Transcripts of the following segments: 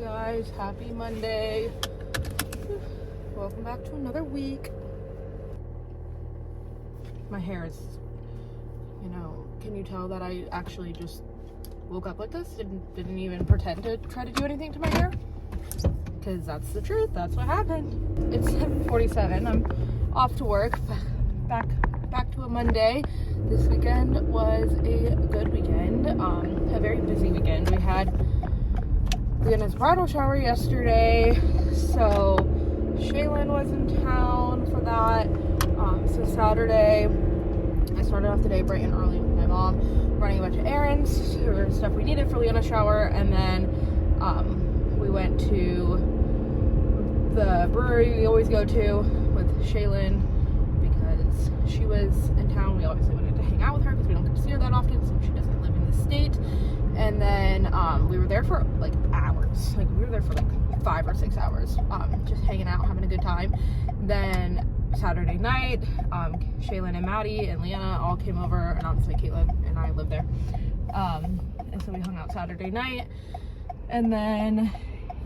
guys, happy Monday. Welcome back to another week. My hair is, can you tell that I actually just woke up like this? Didn't even pretend to try to do anything to my hair? Because that's the truth, that's what happened. It's 7:47, I'm off to work, back to a Monday. This weekend was a good weekend, a very busy weekend. We had Leanna's bridal shower yesterday, so Shaylin was in town for that. So Saturday, I started off the day bright and early with my mom, running a bunch of errands for stuff we needed for Leanna's shower, and then we went to the brewery we always go to with Shaylin because she was in town. We obviously wanted to hang out with her because we don't get to see her that often since she doesn't live in the state. And then we were there for like hours. Like we were there for like 5 or 6 hours, just hanging out, having a good time. Then Saturday night, Katelyn and Maggie and Leanna all came over, and obviously Katelyn and I live there. And so we hung out Saturday night. And then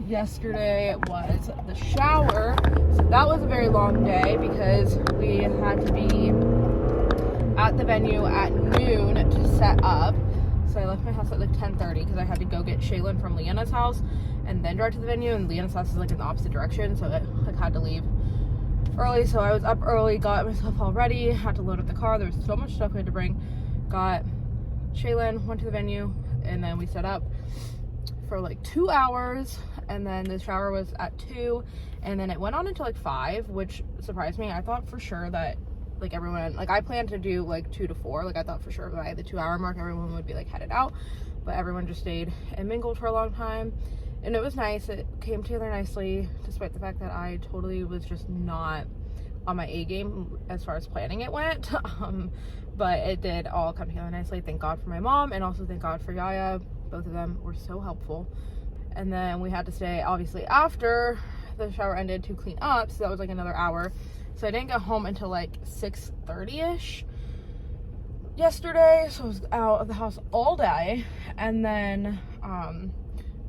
yesterday was the shower. So that was a very long day because we had to be at the venue at noon to set up. So I left my house at like 10:30 because I had to go get Shaylin from Leanna's house and then drive to the venue, and Leanna's house is like in the opposite direction, so I like had to leave early. So I was up early, got myself all ready, had to load up the car. There was so much stuff we had to bring. Got Shaylin, went to the venue, and then we set up for like 2 hours, and then the shower was at 2, and then it went on until like 5, which surprised me. I thought for sure that like everyone, like I planned to do like 2 to 4, like I thought for sure by the 2 hour mark everyone would be like headed out, but everyone just stayed and mingled for a long time, and it was nice. It came together nicely despite the fact that I totally was just not on my A game as far as planning it went. But it did all come together nicely. Thank God for my mom, and also thank God for Yaya. Both of them were so helpful. And then we had to stay obviously after the shower ended to clean up, so that was like another hour. So I didn't get home until like 6:30ish yesterday, so I was out of the house all day. And then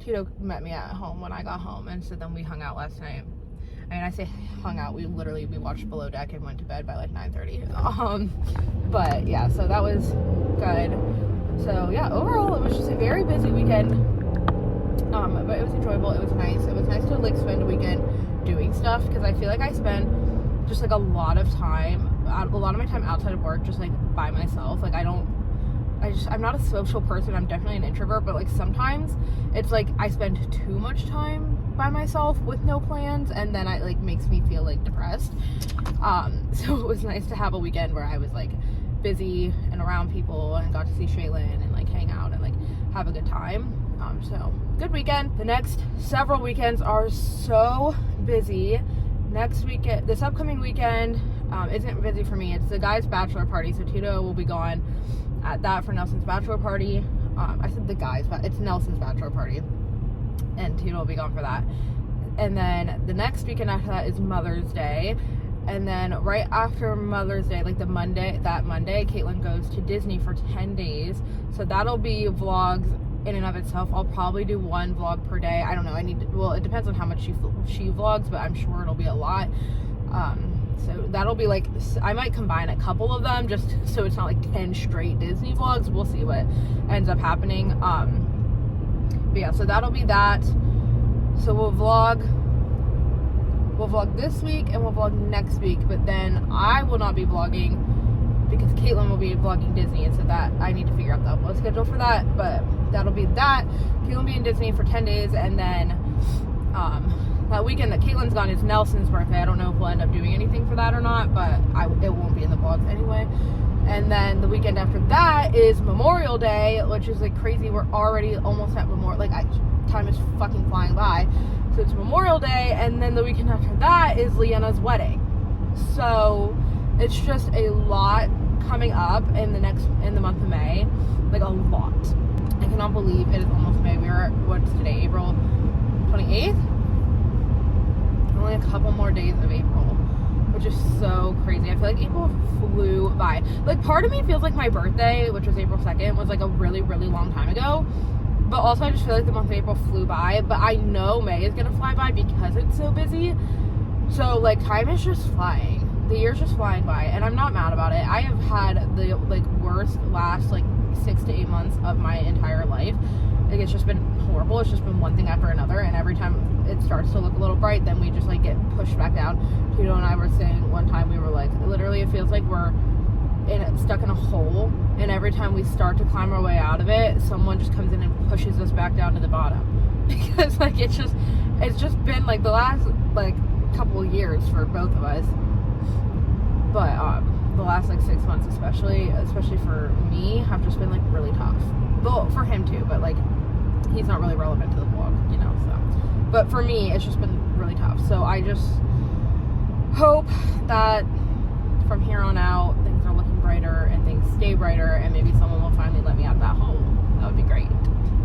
Tito met me at home when I got home, and so then we hung out last night. I mean, I say hung out, we watched Below Deck and went to bed by like 9:30. But yeah, so that was good. So yeah, overall it was just a very busy weekend, but it was enjoyable. It was nice. It was nice to like spend a weekend doing stuff, because I feel like I spend just like a lot of my time outside of work just like by myself. Like I'm not a social person. I'm definitely an introvert, but like sometimes it's like I spend too much time by myself with no plans, and then it like makes me feel like depressed. So it was nice to have a weekend where I was like busy and around people and got to see Shaylin and like hang out and like have a good time. So good weekend. The next several weekends are so busy. Next weekend, this upcoming weekend isn't busy for me. It's the guys' bachelor party, so Tito will be gone at that for Nelson's bachelor party. I said the guys, but it's Nelson's bachelor party, and Tito will be gone for that. And then the next weekend after that is Mother's Day. And then right after Mother's Day, like that Monday, Katelyn goes to Disney for 10 days. So that'll be vlogs in and of itself. I'll probably do 1 vlog per day. I don't know. It depends on how much she vlogs, but I'm sure it'll be a lot. So that'll be like, I might combine a couple of them just so it's not like 10 straight Disney vlogs. We'll see what ends up happening. But yeah, so that'll be that. So we'll vlog this week and we'll vlog next week, but then I will not be vlogging because Katelyn will be vlogging Disney, and so that I need to figure out the upload schedule for that. But that'll be that. Katelyn will be in Disney for 10 days, and then that weekend that Katelyn's gone is Nelson's birthday. I don't know if we'll end up doing anything for that or not, but it won't be in the vlogs anyway. And then the weekend after that is Memorial Day, which is like crazy. We're already almost at Memorial. Like time is fucking flying by. So it's Memorial Day, and then the weekend after that is Leanna's wedding. So it's just a lot coming up in the month of May. Like a lot. I cannot believe it is almost May. What's today? April 28th? Only a couple more days of April, which is so crazy. I feel like April flew by. Like part of me feels like my birthday, which was April 2nd, was like a really, really long time ago. But also I just feel like the month of April flew by, but I know May is gonna fly by because it's so busy. So like time is just flying. The year's just flying by, and I'm not mad about it. I have had the like worst last like 6 to 8 months of my entire life. Like it's just been horrible. It's just been one thing after another, and every time it starts to look a little bright, then we just like get pushed back down. Tito and I were saying one time, we were like, literally it feels like we're stuck in a hole, and every time we start to climb our way out of it, someone just comes in and pushes us back down to the bottom. Because like it's just been like the last like couple of years for both of us. But the last like 6 months especially for me, have just been like really tough. Well, for him too, but like he's not really relevant to the vlog, you know, so. But for me, it's just been really tough. So I just hope that from here on out, things are looking brighter and things stay brighter, and maybe someone will finally let me out of that hole. That would be great.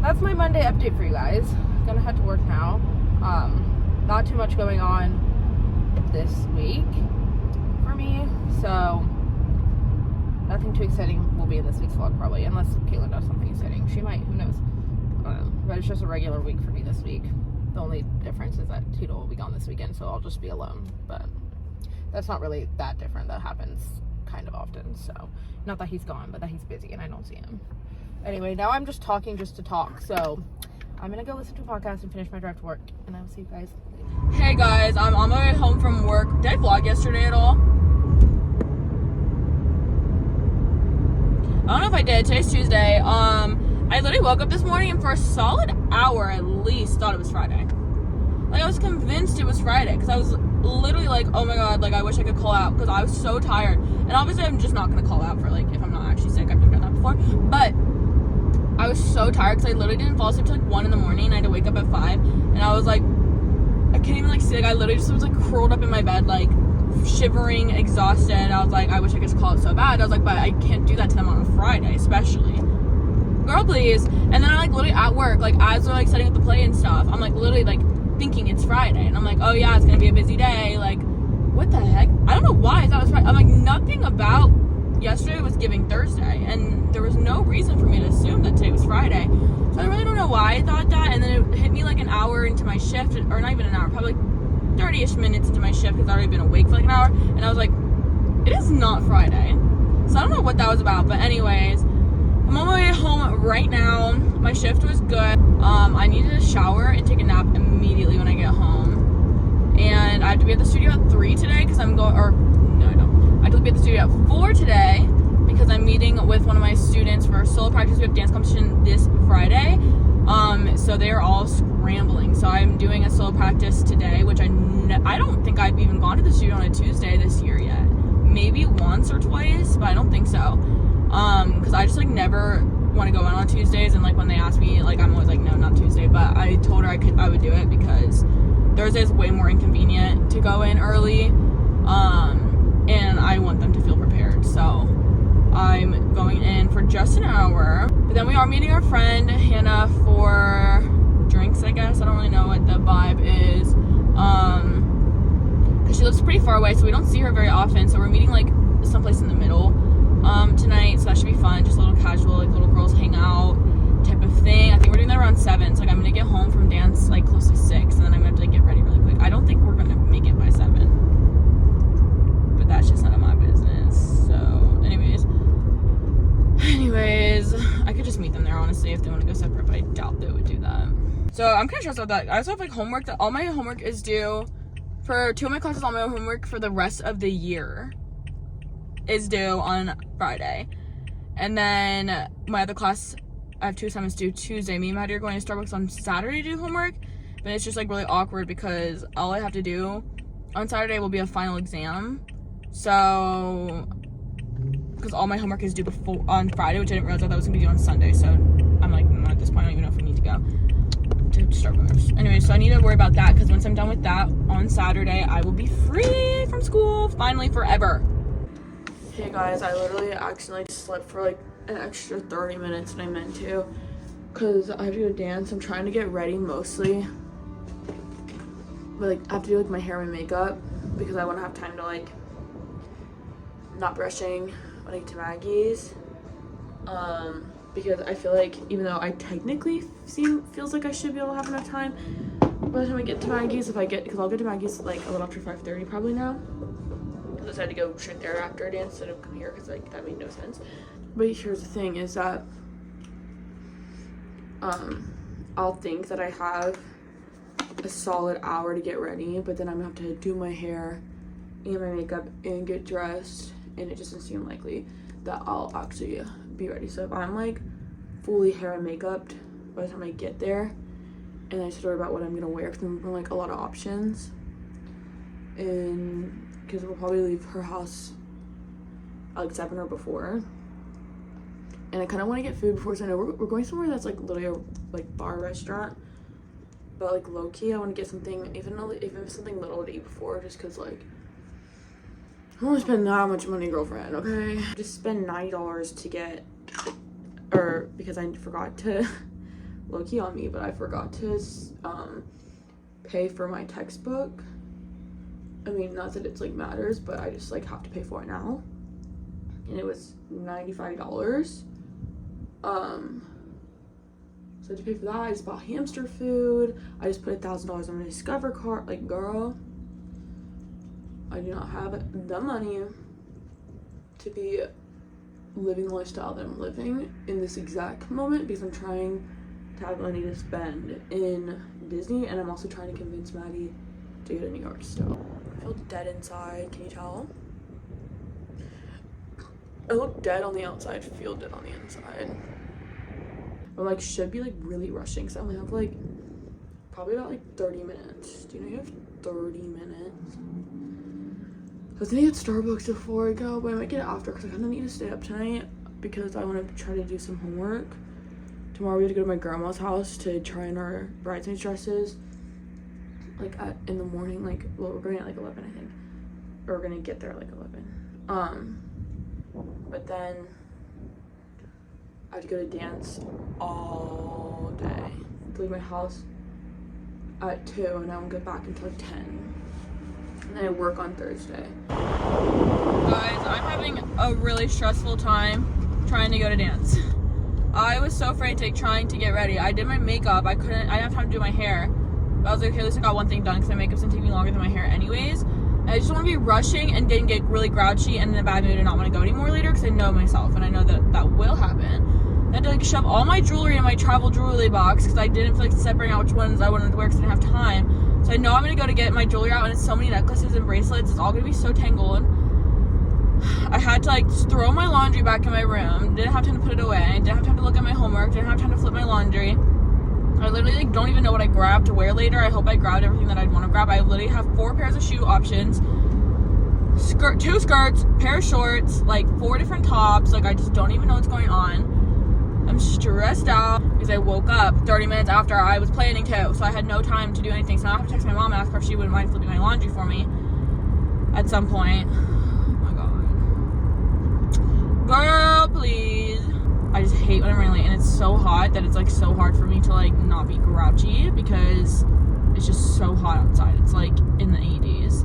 That's my Monday update for you guys. Gonna head to work now. Not too much going on this week for me, so nothing too exciting will be in this week's vlog probably, unless Katelyn does something exciting. She might, who knows. But it's just a regular week for me this week. The only difference is that Tito will be gone this weekend, so I'll just be alone. But that's not really that different. That happens kind of often. So not that he's gone, but that he's busy and I don't see him. Anyway, now I'm just talking just to talk. So I'm gonna go listen to a podcast and finish my drive to work, and I'll see you guys later. Hey guys, I'm on my way home from work. Did I vlog yesterday at all? I don't know if I did. Today's Tuesday. I literally woke up this morning and for a solid hour at least thought it was Friday. Like I was convinced it was Friday because I was literally like, oh my god, like I wish I could call out because I was so tired. And obviously I'm just not gonna call out for like if I'm not actually sick. I've never done that before. But I was so tired because I literally didn't fall asleep till like 1 in the morning. I had to wake up at 5, and I was like, I can't even like see. Like I literally just was like curled up in my bed, like shivering, exhausted. I was like, I wish I could just call it so bad. I was like, but I can't do that to them on a Friday, especially. Girl, please. And then I'm like literally at work, like as they're like setting up the play and stuff, I'm like literally like thinking it's Friday, and I'm like, oh yeah, it's gonna be a busy day. Like, what the heck? I don't know why I thought it was Friday. I'm like, nothing about yesterday was giving Thursday, and there was no reason for me to assume that today was Friday. So I really don't know why I thought that. And then it hit me like an hour into my shift, or not even an hour, probably like 30-ish minutes into my shift because I'd already been awake for like an hour, and I was like, it is not Friday. So I don't know what that was about, but anyways, I'm on my way home right now. My shift was good. I needed to shower and take a nap immediately when I get home, and I have to be at the studio at 3 today because I'm going, or no I don't, I have to be at the studio at 4 today because I'm meeting with one of my students for solo practice. We have dance competition this Friday, so they are all scrambling. So I'm doing a solo practice today, which I don't think I've even gone to the studio on a Tuesday this year yet. Maybe once or twice, but I don't think so. Because I just like never want to go in on Tuesdays, and like when they ask me, like I'm always like, no, not Tuesday. But I told her I would do it because Thursday is way more inconvenient to go in early, and I want them to feel prepared. So I'm going in for just an hour, but then we are meeting our friend Hannah for drinks, I guess. I don't really know what the vibe is, because she lives pretty far away, so we don't see her very often. So we're meeting like someplace in the middle tonight, so that should be fun. Just a little casual, like little girls hang out type of thing. I think we're doing that around 7, so like I'm gonna get home from dance like close to 6, and then I'm gonna have to like get ready really quick. I don't think we're gonna make it by 7, but that's just none of my business. So anyways, I could just meet them there honestly if they want to go separate, but I doubt they would do that. So I'm kind of stressed about that. I also have like homework, that all my homework is due for 2 of my classes. All my homework for the rest of the year is due on Friday, and then my other class, I have 2 assignments due Tuesday. Me and Maddie are going to Starbucks on Saturday to do homework, but it's just like really awkward because all I have to do on Saturday will be a final exam. So because all my homework is due before on Friday, which I didn't realize that was gonna be due on Sunday. So I'm like, at this point I don't even know if we need to go to Starbucks. Anyway, so I need to worry about that because once I'm done with that on Saturday, I will be free from school finally forever. Hey guys, I literally accidentally slept for like an extra 30 minutes than I meant to because I have to go dance. I'm trying to get ready mostly, but like I have to do like my hair and my makeup because I want to have time to like not brushing when I get to Maggie's. because I feel like even though I technically feels like I should be able to have enough time by the time I get to Maggie's, because I'll get to Maggie's like a little after 5:30 probably now, because I decided to go straight there after a dance instead of come here, because like that made no sense. But here's the thing is that I'll think that I have a solid hour to get ready, but then I'm gonna have to do my hair and my makeup and get dressed, and it just doesn't seem likely that I'll actually be ready. So if I'm like fully hair and makeup by the time I get there, and I just worry about what I'm gonna wear, because I'm like a lot of options, and because we'll probably leave her house at like 7 or before, and I kind of want to get food before, so I know we're going somewhere that's like literally a like bar restaurant, but like low-key I want to get something, even if something little to eat before, just because like I don't want to spend that much money, girlfriend, okay? Just spend $90 to get, or because I forgot to, low-key on me, but I forgot to pay for my textbook. I mean, not that it's like matters, but I just like have to pay for it now, and it was $95. So I had to pay for that. I just bought hamster food. I just put $1,000 on my Discover card. Like, girl, I do not have the money to be living the lifestyle that I'm living in this exact moment, because I'm trying to have money to spend in Disney, and I'm also trying to convince Maddie to go to New York still. I feel dead inside, can you tell? I look dead on the outside, feel dead on the inside. I'm like, should be like really rushing, because I only have like probably about like 30 minutes. Do you know you have 30 minutes? I was gonna get Starbucks before I go, but I might get it after, because I kind of need to stay up tonight because I want to try to do some homework. Tomorrow we have to go to my grandma's house to try on our bridesmaids dresses, like in the morning. Like, well, we're going at like 11, I think, or we're gonna get there at like 11. But then I have to go to dance all day. I have to leave my house at 2, and I won't get back until 10. And then I work on Thursday. Guys, I'm having a really stressful time trying to go to dance. I was so frantic trying to get ready. I did my makeup. I didn't have time to do my hair. But I was like, okay, at least I got one thing done, because my makeup's gonna take me longer than my hair anyways. And I just want to be rushing and then get really grouchy and in a bad mood and not want to go anymore later, because I know myself and I know that that will happen. I had to like shove all my jewelry in my travel jewelry box, because I didn't feel like separating out which ones I wanted to wear, because I didn't have time. So I know I'm gonna go to get my jewelry out, and it's so many necklaces and bracelets. It's all gonna be so tangled. I had to like throw my laundry back in my room. Didn't have time to put it away. Didn't have time to look at my homework. Didn't have time to flip my laundry. I literally like don't even know what I grabbed to wear later. I hope I grabbed everything that I'd want to grab. I literally have 4 pairs of shoe options, 2 skirts, pair of shorts, like 4 different tops. Like, I just don't even know what's going on. I'm stressed out because I woke up 30 minutes after I was planning to, so I had no time to do anything. So now I have to text my mom and ask her if she wouldn't mind flipping my laundry for me at some point. Girl, please. I just hate when I'm running late, and it's so hot that it's like so hard for me to like not be grouchy, because it's just so hot outside. It's like in the 80s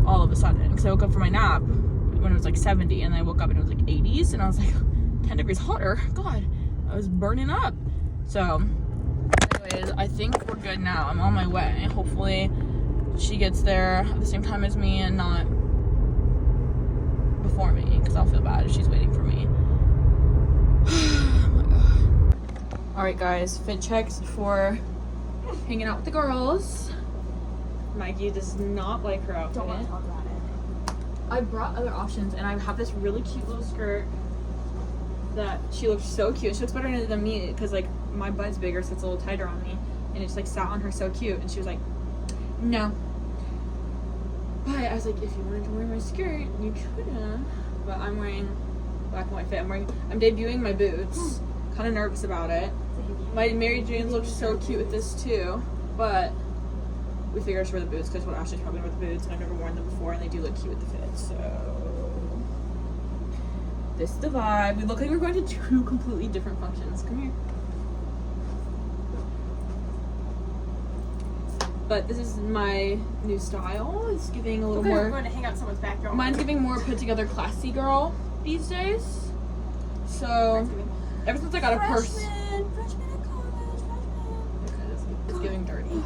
all of a sudden, because I woke up from my nap when it was like 70, and I woke up and it was like 80s, and I was like 10 degrees hotter. God, I was burning up. So anyways, I think we're good now. I'm on my way. Hopefully she gets there at the same time as me and not before me, because I'll feel bad if she's waiting for me. Oh my god. Alright guys, fit checks for hanging out with the girls. Maggie does not like her outfit. Don't want to talk about it. I brought other options, and I have this really cute little skirt that she looks so cute. She looks better than me, because like my butt's bigger, so it's a little tighter on me, and it's like sat on her so cute, and she was like, no. But I was like, if you wanted to wear my skirt, you could have. But I'm wearing black and white fit. I'm debuting my boots. Kind of nervous about it. My Mary Jane's looked so cute with this too, but we figured I should wear the boots, because what Ashley's probably gonna wear the boots, and I've never worn them before, and they do look cute with the fit. So this is the vibe. We look like we're going to 2 completely different functions. Come here. But this is my new style. It's giving a little more. We're going to hang out in someone's backyard. Mine's giving more put together, classy girl these days. So Ever since I got a purse. Freshman in college. It's giving dirty.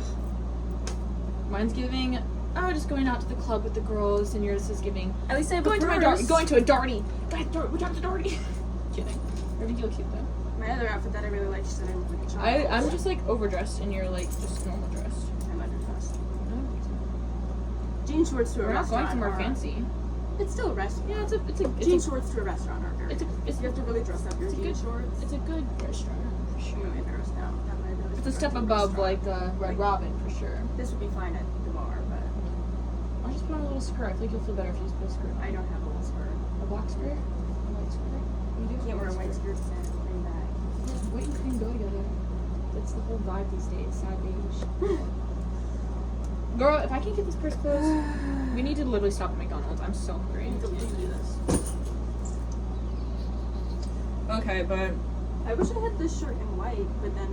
Mine's giving, oh, just going out to the club with the girls, and yours is giving, At least I have going to a darty. Guys, we talked to darty. Kidding. Already feel cute though. My other outfit that I really liked, she said I look like a child. I'm just like overdressed, and you're like just normal dressed. I'm underdressed. Jean shorts to a We're not restaurant. going somewhere are- fancy. It's still a restaurant. Yeah, it's Jean a shorts to a restaurant are very. you You have to really dress up your it's a jean good- shorts. it's a good restaurant for I'm sure. really embarrassed now. That might really It's a be step a above restaurant. like Red Robin for sure. This would be fine at the bar, but I'll just put on a little skirt. I think you'll feel better if you just put a skirt on. I don't have a little skirt. A black skirt? A white skirt? You do? Can't wear a white skirt and a green bag. White and cream go together. That's the whole vibe these days. Sad beige. Girl, if I can't get this purse closed, we need to literally stop at McDonald's. I'm so hungry. We can do this. Okay, but I wish I had this shirt in white, but then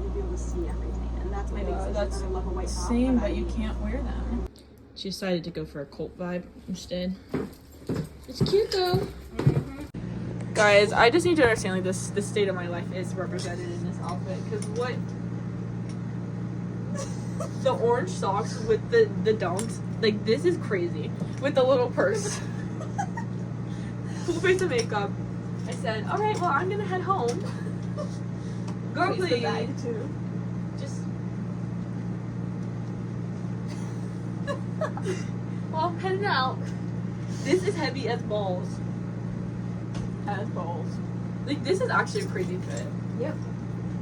you'd be able to see everything. And that's my biggest issue. that's I love a white top. same, but but I- you can't wear them. She decided to go for a cult vibe instead. It's cute though. Guys, I just need to understand like this state of my life is represented in this outfit because what the orange socks with the dunks, like this is crazy with the little purse. Full face of makeup. I said, all right, well I'm gonna head home. Girl, Raise the please. bag too. Just. Well, I'm heading out. This is heavy as balls. As balls. Like, this is actually a crazy fit. Yep.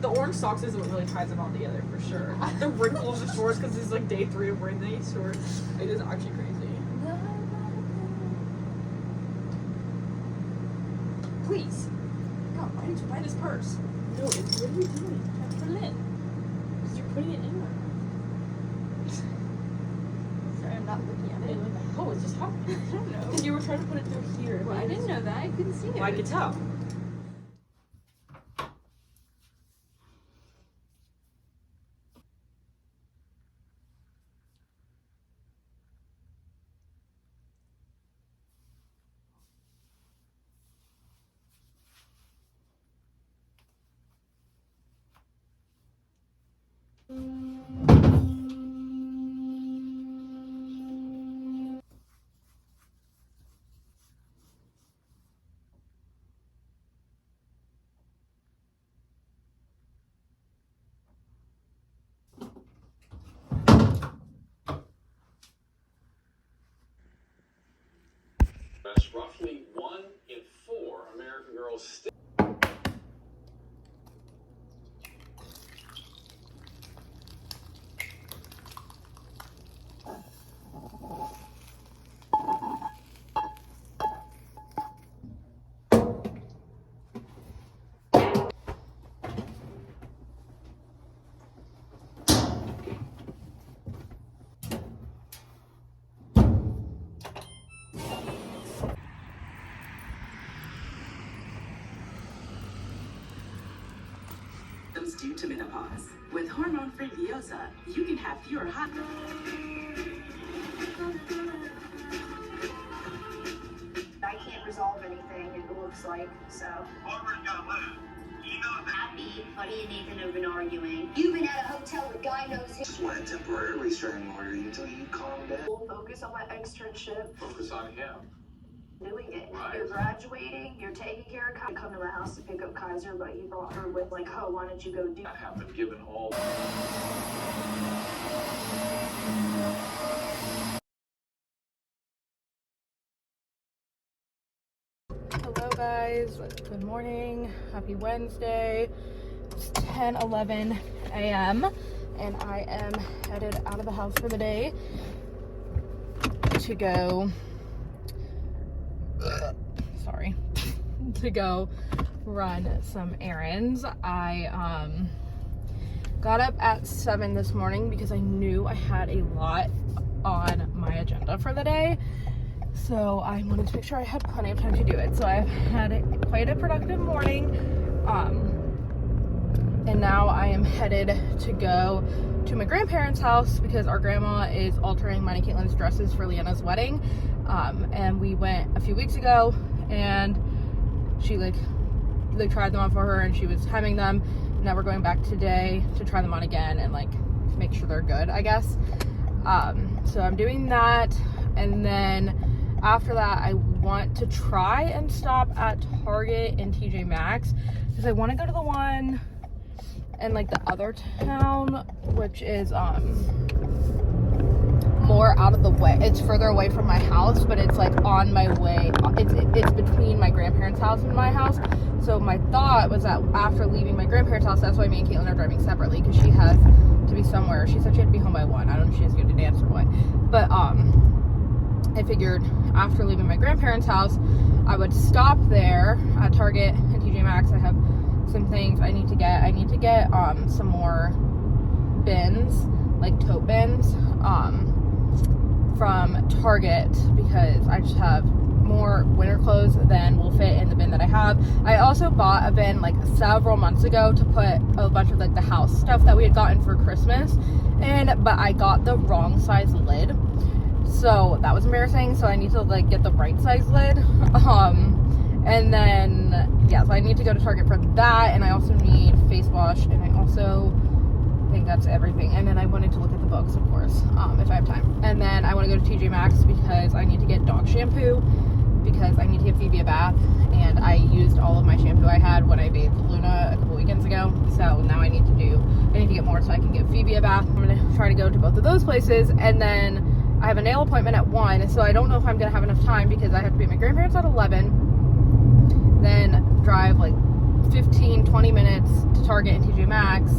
The orange socks is what really ties them all together for sure. The wrinkle of the shorts, because it's like day 3 of wearing these shorts. It is actually crazy. Please. God, why did you buy this purse? No, what are you doing? Put it in. Because you're putting it in right now. Sorry, I'm not looking at it. Oh, it's just happening. I don't know. Because you were trying to put it through here. Well, I didn't know that. I couldn't see it. Well, I could tell. That's roughly 1 in 4 American girls still. Due to menopause. With hormone-free Viosa, you can have fewer hot. I can't resolve anything, it looks like, so. Happy, Buddy and Nathan have been arguing. You've been at a hotel, the guy knows him. Just want a temporary restraining order until you calm down. We'll focus on my externship, Focus on him. doing it. Right. You're graduating, you're taking care of Kaiser. Come to my house to pick up Kaiser, but you brought her with, like, oh, why don't you go do That happened given all. Hello guys, good morning, happy Wednesday. It's 10:11 a.m. and I am headed out of the house for the day to go to go run some errands. I got up at 7 this morning because I knew I had a lot on my agenda for the day. So I wanted to make sure I had plenty of time to do it. So I've had quite a productive morning. And now I am headed to go to my grandparents' house because our grandma is altering mine and Katelyn's dresses for Leanna's wedding. And we went a few weeks ago and she like they tried them on for her and she was hemming them. Now we're going back today to try them on again and like make sure they're good, I guess. So I'm doing that, and then after that I want to try and stop at Target and TJ Maxx because I want to go to the one in like the other town, which is more out of the way. It's further away from my house, but it's like on my way. It's between my grandparents' house and my house. So my thought was that after leaving my grandparents' house, that's why me and Katelyn are driving separately, because she has to be somewhere. She said she had to be home by 1. I don't know if she has to go to dance or what. But I figured after leaving my grandparents' house, I would stop there at Target and TJ Maxx. I have some things I need to get. I need to get some more bins, like tote bins, from Target, because I just have more winter clothes than will fit in the bin that I have. I also bought a bin like several months ago to put a bunch of like the house stuff that we had gotten for Christmas, but I got the wrong size lid, so that was embarrassing. So I need to like get the right size lid, and then yeah, so I need to go to Target for that, and I also need face wash, and I also think that's everything. And then I wanted to look at the books, of course, if I have time. And then I want to go to TJ Maxx because I need to get dog shampoo, because I need to give Phoebe a bath, and I used all of my shampoo I had when I bathed Luna a couple weekends ago. So now I need to get more so I can give Phoebe a bath. I'm going to try to go to both of those places, and then I have a nail appointment at 1, so I don't know if I'm going to have enough time because I have to be at my grandparents at 11, then drive like 15-20 minutes to Target and TJ Maxx,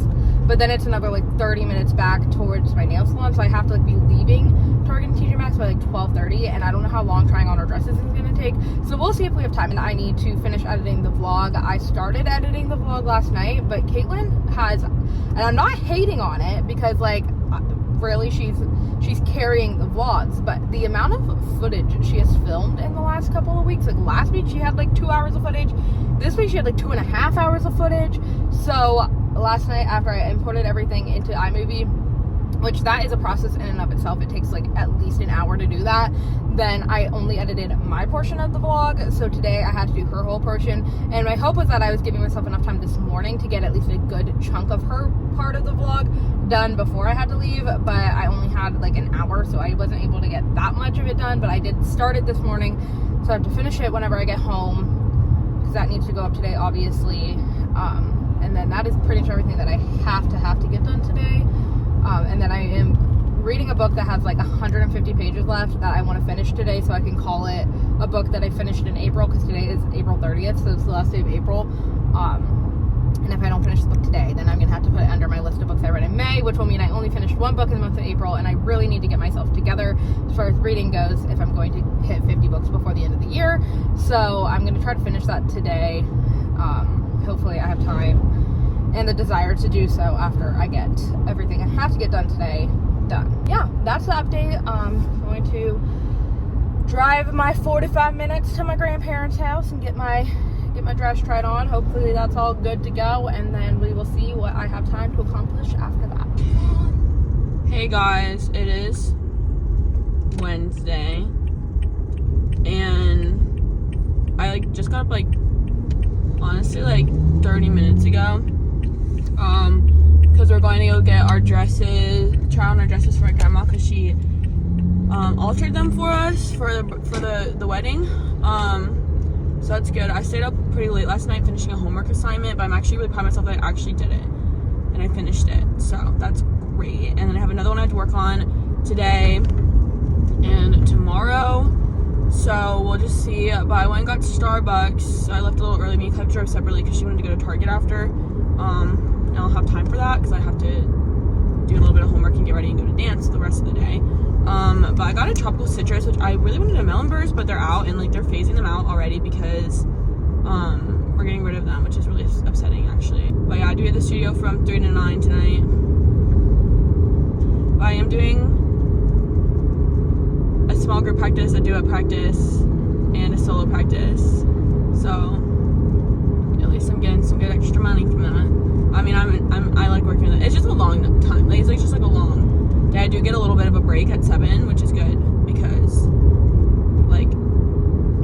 but then it's another like 30 minutes back towards my nail salon, so I have to like be leaving Target and TJ Maxx by like 12:30, and I don't know how long trying on our dresses is going to take, so we'll see if we have time. And I need to finish editing the vlog. I started editing the vlog last night, but Katelyn has, and I'm not hating on it because like really she's carrying the vlogs, but the amount of footage she has filmed in the last couple of weeks, like last week she had like 2 hours of footage, this week she had like 2.5 hours of footage. So last night, after I imported everything into iMovie, which that is a process in and of itself, it takes like at least an hour to do that, then I only edited my portion of the vlog. So today I had to do her whole portion, and my hope was that I was giving myself enough time this morning to get at least a good chunk of her part of the vlog done before I had to leave, but I only had like an hour, so I wasn't able to get that much of it done. But I did start it this morning, so I have to finish it whenever I get home, because that needs to go up today, obviously. And then that is pretty much everything that I have to get done today. And then I am reading a book that has like 150 pages left that I want to finish today, so I can call it a book that I finished in April, because today is April 30th, so it's the last day of April. And if I don't finish the book today, then I'm going to have to put it under my list of books I read in May, which will mean I only finished one book in the month of April, and I really need to get myself together as far as reading goes if I'm going to hit 50 books before the end of the year. So I'm going to try to finish that today. Hopefully I have time and the desire to do so after I get everything I have to get done today done. Yeah, that's the update. I'm going to drive my 45 minutes to my grandparents' house and get my dress tried on. Hopefully that's all good to go, and then we will see what I have time to accomplish after that. Hey guys, it is Wednesday, and I like just got up like honestly like 30 minutes ago, because we're going to go get our dresses, try on our dresses for my grandma, because she altered them for us for the wedding. So that's good. I stayed up pretty late last night finishing a homework assignment, but I'm actually really proud of myself that I actually did it and I finished it, so that's great. And then I have another one I have to work on today and tomorrow, so we'll just see. But I went and got Starbucks. I left a little early. Me and Kylie drove separately because she wanted to go to Target after, and I'll have time for that because I have to do a little bit of homework and get ready and go to dance the rest of the day. But I got a tropical citrus, which I really wanted a melon burst, but they're out, and like they're phasing them out already because we're getting rid of them, which is really upsetting actually. But yeah, I do get the studio from 3 to 9 tonight. But I am doing a small group practice, a duet practice, and a solo practice. So at least I'm getting some good extra money from that. I mean, I like working with it. It's just a long time. Like, it's like just like a long day. I do get a little bit of a break at 7, which is good because like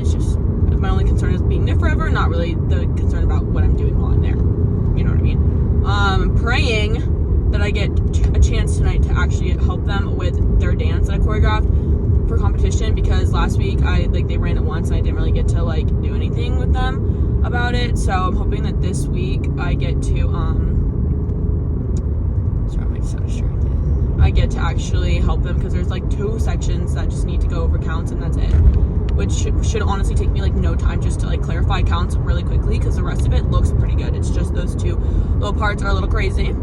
it's just my only concern is being there forever, not really the concern about what I'm doing while I'm there. You know what I mean? I'm praying that I get a chance tonight to actually help them with their dance that I choreographed for competition, because last week they ran it once and I didn't really get to like do anything with them about it. So I'm hoping that this week I get to actually help them, because there's like 2 sections that just need to go over counts and that's it, which should honestly take me like no time, just to like clarify counts really quickly, because the rest of it looks pretty good. It's just those 2 little parts are a little crazy.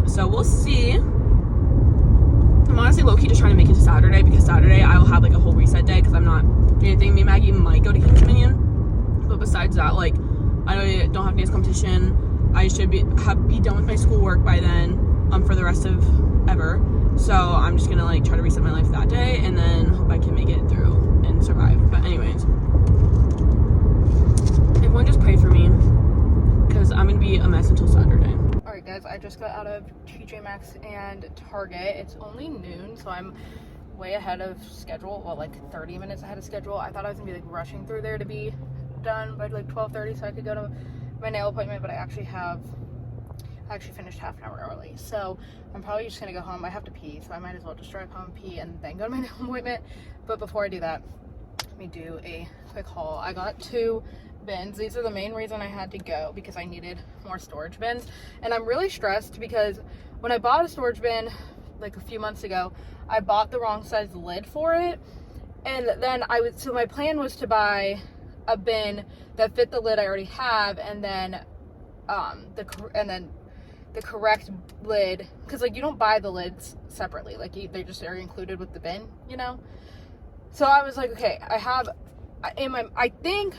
So we'll see. I'm honestly low-key just trying to make it to Saturday, because Saturday I will have like a whole reset day because I'm not doing anything. Me and Maggie might go to King's Dominion, but besides that, like, I don't have dance competition. I should be done with my schoolwork by then, for the rest of ever. So I'm just gonna like try to reset my life that day and then hope I can make it through and survive. But anyways, everyone just pray for me, because I'm gonna be a mess until Saturday. Alright guys, I just got out of TJ Maxx and Target. It's only noon, so I'm way ahead of schedule. Well, like 30 minutes ahead of schedule. I thought I was gonna be like rushing through there to be done by like 12:30 so I could go to my nail appointment, but I actually finished half an hour early. So I'm probably just gonna go home. I have to pee, so I might as well just drive home, pee, and then go to my nail appointment. But before I do that, let me do a quick haul. I got 2 bins. These are the main reason I had to go, because I needed more storage bins. And I'm really stressed because when I bought a storage bin like a few months ago, I bought the wrong size lid for it. And then so my plan was to buy a bin that fit the lid I already have, and then the correct lid, because like you don't buy the lids separately, like they just are included with the bin, you know. So I was like, okay, I think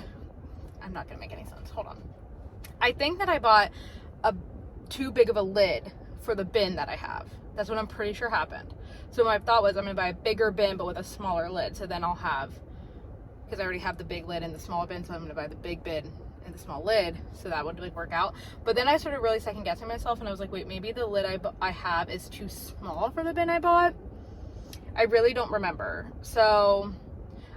I'm not gonna make any sense, hold on. I think that I bought too big of a lid for the bin that I have. That's what I'm pretty sure happened. So my thought was I'm gonna buy a bigger bin but with a smaller lid, so then I'll have, because I already have the big lid in the smaller bin, so I'm gonna buy the big bin and the small lid, so that would like work out. But then I started really second guessing myself, and I was like, wait, maybe the lid I have is too small for the bin I bought. I really don't remember. So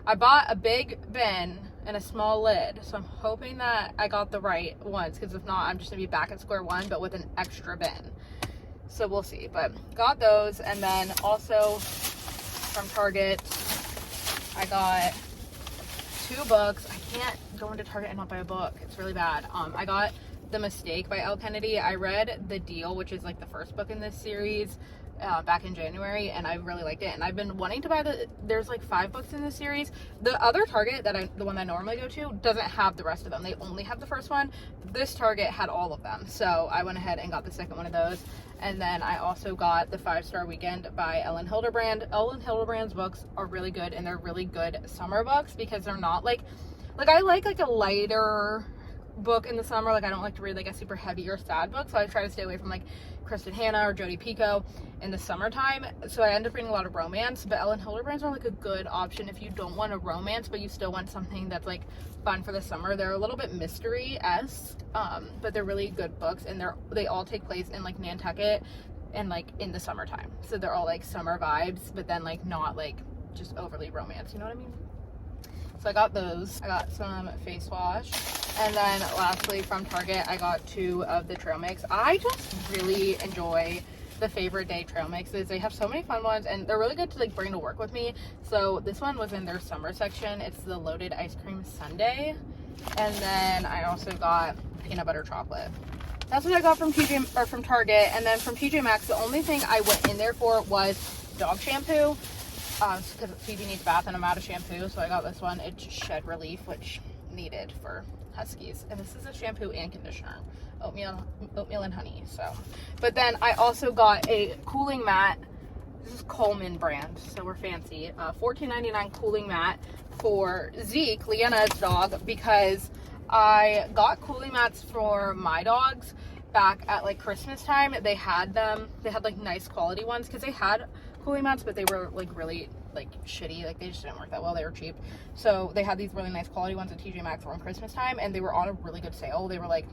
I bought a big bin and a small lid, so I'm hoping that I got the right ones, because if not, I'm just gonna be back at square one but with an extra bin. So we'll see. But got those. And then also from Target, I got 2 books. I can't go into Target and not buy a book. It's really bad. I got The Mistake by Elle Kennedy. I read The Deal, which is like the first book in this series, back in January, and I really liked it. And I've been wanting to buy there's like 5 books in this series. The other Target, the one I normally go to, doesn't have the rest of them. They only have the first one. This Target had all of them. So I went ahead and got the second one of those. And then I also got The 5-Star Weekend by Ellen Hilderbrand. Ellen Hilderbrand's books are really good, and they're really good summer books, because they're not like I like a lighter book in the summer. Like I don't like to read like a super heavy or sad book, so I try to stay away from like Kristen Hanna or Jodi Picoult in the summertime. So I end up reading a lot of romance, but Ellen Hilderbrand's are like a good option if you don't want a romance but you still want something that's like fun for the summer. They're a little bit mystery-esque, but they're really good books, and they all take place in like Nantucket and like in the summertime, so they're all like summer vibes, but then like not like just overly romance, you know what I mean? So I got those. I got some face wash. And then lastly from Target, I got 2 of the trail mix. I just really enjoy the Favorite Day trail mixes. They have so many fun ones, and they're really good to like bring to work with me. So this one was in their summer section. It's the Loaded Ice Cream Sundae. And then I also got peanut butter chocolate. That's what I got from Target. And then from TJ Maxx, the only thing I went in there for was dog shampoo. Because Phoebe needs a bath and I'm out of shampoo, so I got this one. It's Shed Relief, which needed for huskies, and this is a shampoo and conditioner, oatmeal and honey. So, but then I also got a cooling mat. This is Coleman brand, so we're fancy. $14.99 cooling mat for Zeke, Leanna's dog, because I got cooling mats for my dogs back at like Christmas time. They had like nice quality ones, because they had cooling mats, but they were like really like shitty, like they just didn't work that well. They were cheap, so they had these really nice quality ones at TJ Maxx around Christmas time, and they were on a really good sale. They were like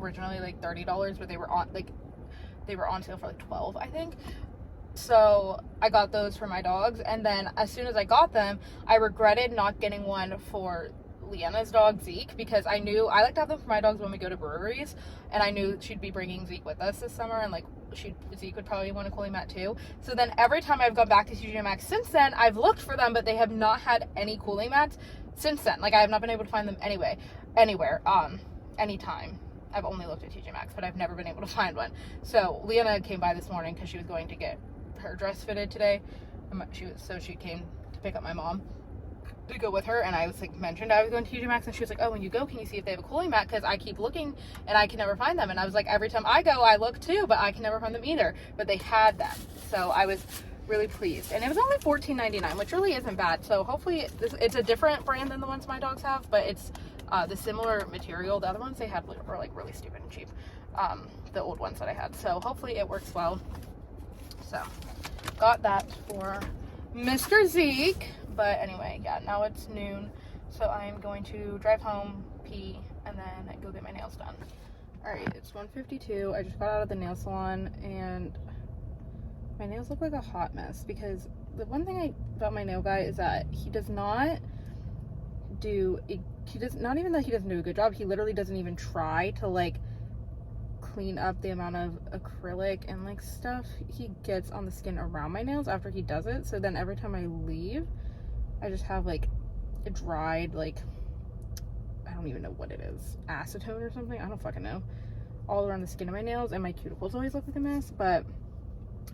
originally like $30, but they were on sale for like $12, I think. So I got those for my dogs, and then as soon as I got them, I regretted not getting one for Leanna's dog Zeke, because I like to have them for my dogs when we go to breweries, and I knew she'd be bringing Zeke with us this summer, and like Zeke would probably want a cooling mat too. So then every time I've gone back to TJ Maxx since then, I've looked for them, but they have not had any cooling mats since then. Like, I have not been able to find them anywhere, anytime. I've only looked at TJ Maxx, but I've never been able to find one. So Leanna came by this morning because she was going to get her dress fitted today. She came to pick up my mom to go with her, and I was like, mentioned I was going to TJ Maxx, and she was like, oh, when you go, can you see if they have a cooling mat, because I keep looking and I can never find them. And I was like, every time I go I look too, but I can never find them either. But they had them, so I was really pleased, and it was only $14.99, which really isn't bad. So hopefully it's a different brand than the ones my dogs have, but it's the similar material. The other ones they had were like really stupid and cheap, the old ones that I had. So hopefully it works well. So got that for Mr. Zeke. But anyway, yeah, now it's noon, so I am going to drive home, pee, and then go get my nails done. Alright, it's 1:52. I just got out of the nail salon, and my nails look like a hot mess, because the one thing about my nail guy is that he does not do not even that he doesn't do a good job, he literally doesn't even try to like clean up the amount of acrylic and like stuff he gets on the skin around my nails after he does it. So then every time I leave, I just have like a dried, like, I don't even know what it is, acetone or something, I don't fucking know, all around the skin of my nails, and my cuticles always look like a mess. But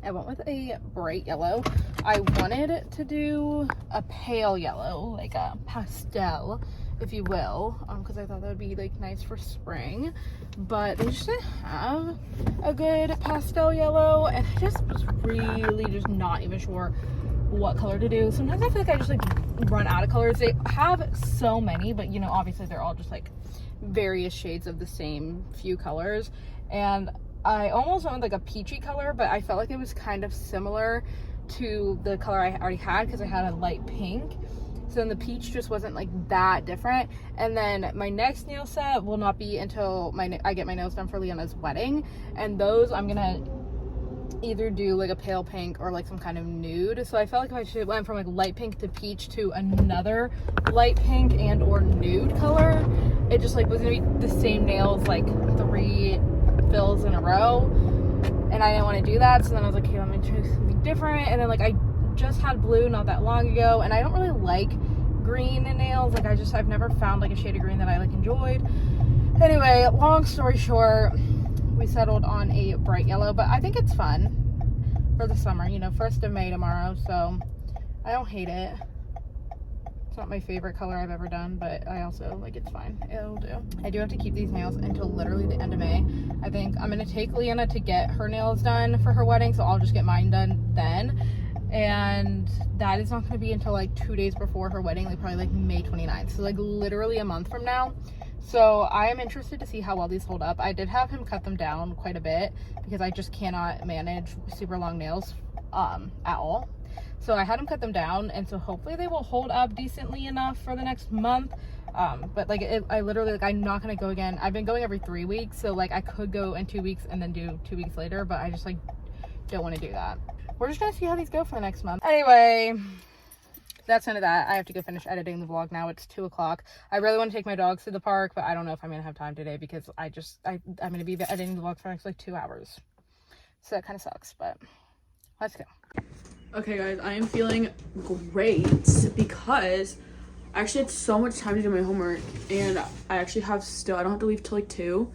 I went with a bright yellow. I wanted to do a pale yellow, like a pastel, if you will, because I thought that would be like nice for spring, but they just didn't have a good pastel yellow, and I just was really just not even sure what color to do. Sometimes I feel like I just like run out of colors. They have so many, but you know, obviously they're all just like various shades of the same few colors, and I almost went with like a peachy color, but I felt like it was kind of similar to the color I already had, because I had a light pink. So then the peach just wasn't like that different. And then my next nail set will not be until I get my nails done for Leanna's wedding, and those I'm gonna either do like a pale pink or like some kind of nude. So I felt like if I should went from like light pink to peach to another light pink and or nude color, it just like was gonna be the same nails like 3 fills in a row, and I didn't want to do that. So then I was like, okay, let me try something different. And then like I just had blue not that long ago, and I don't really like green in nails. Like I've never found like a shade of green that I like enjoyed. Anyway, long story short, we settled on a bright yellow, but I think it's fun for the summer, you know, 1st of May tomorrow, so I don't hate it. It's not my favorite color I've ever done, but I also like, it's fine, it'll do. I do have to keep these nails until literally the end of May. I think I'm gonna take Leanna to get her nails done for her wedding, so I'll just get mine done then, and that is not going to be until like 2 days before her wedding, like probably like May 29th, so like literally a month from now. So I am interested to see how well these hold up. I did have him cut them down quite a bit because I just cannot manage super long nails at all. So I had him cut them down, and so hopefully they will hold up decently enough for the next month. But like I literally, like, I'm not gonna go again. I've been going every 3 weeks, so like I could go in 2 weeks and then do 2 weeks later, but I just like don't want to do that. We're just gonna see how these go for the next month. Anyway, that's the end of that. I have to go finish editing the vlog now. It's 2 o'clock. I really want to take my dogs to the park, but I don't know if I'm gonna have time today because I'm gonna be editing the vlog for the next like 2 hours. So that kind of sucks, but let's go. Okay guys, I am feeling great because I actually had so much time to do my homework, and I actually have I don't have to leave till like 2.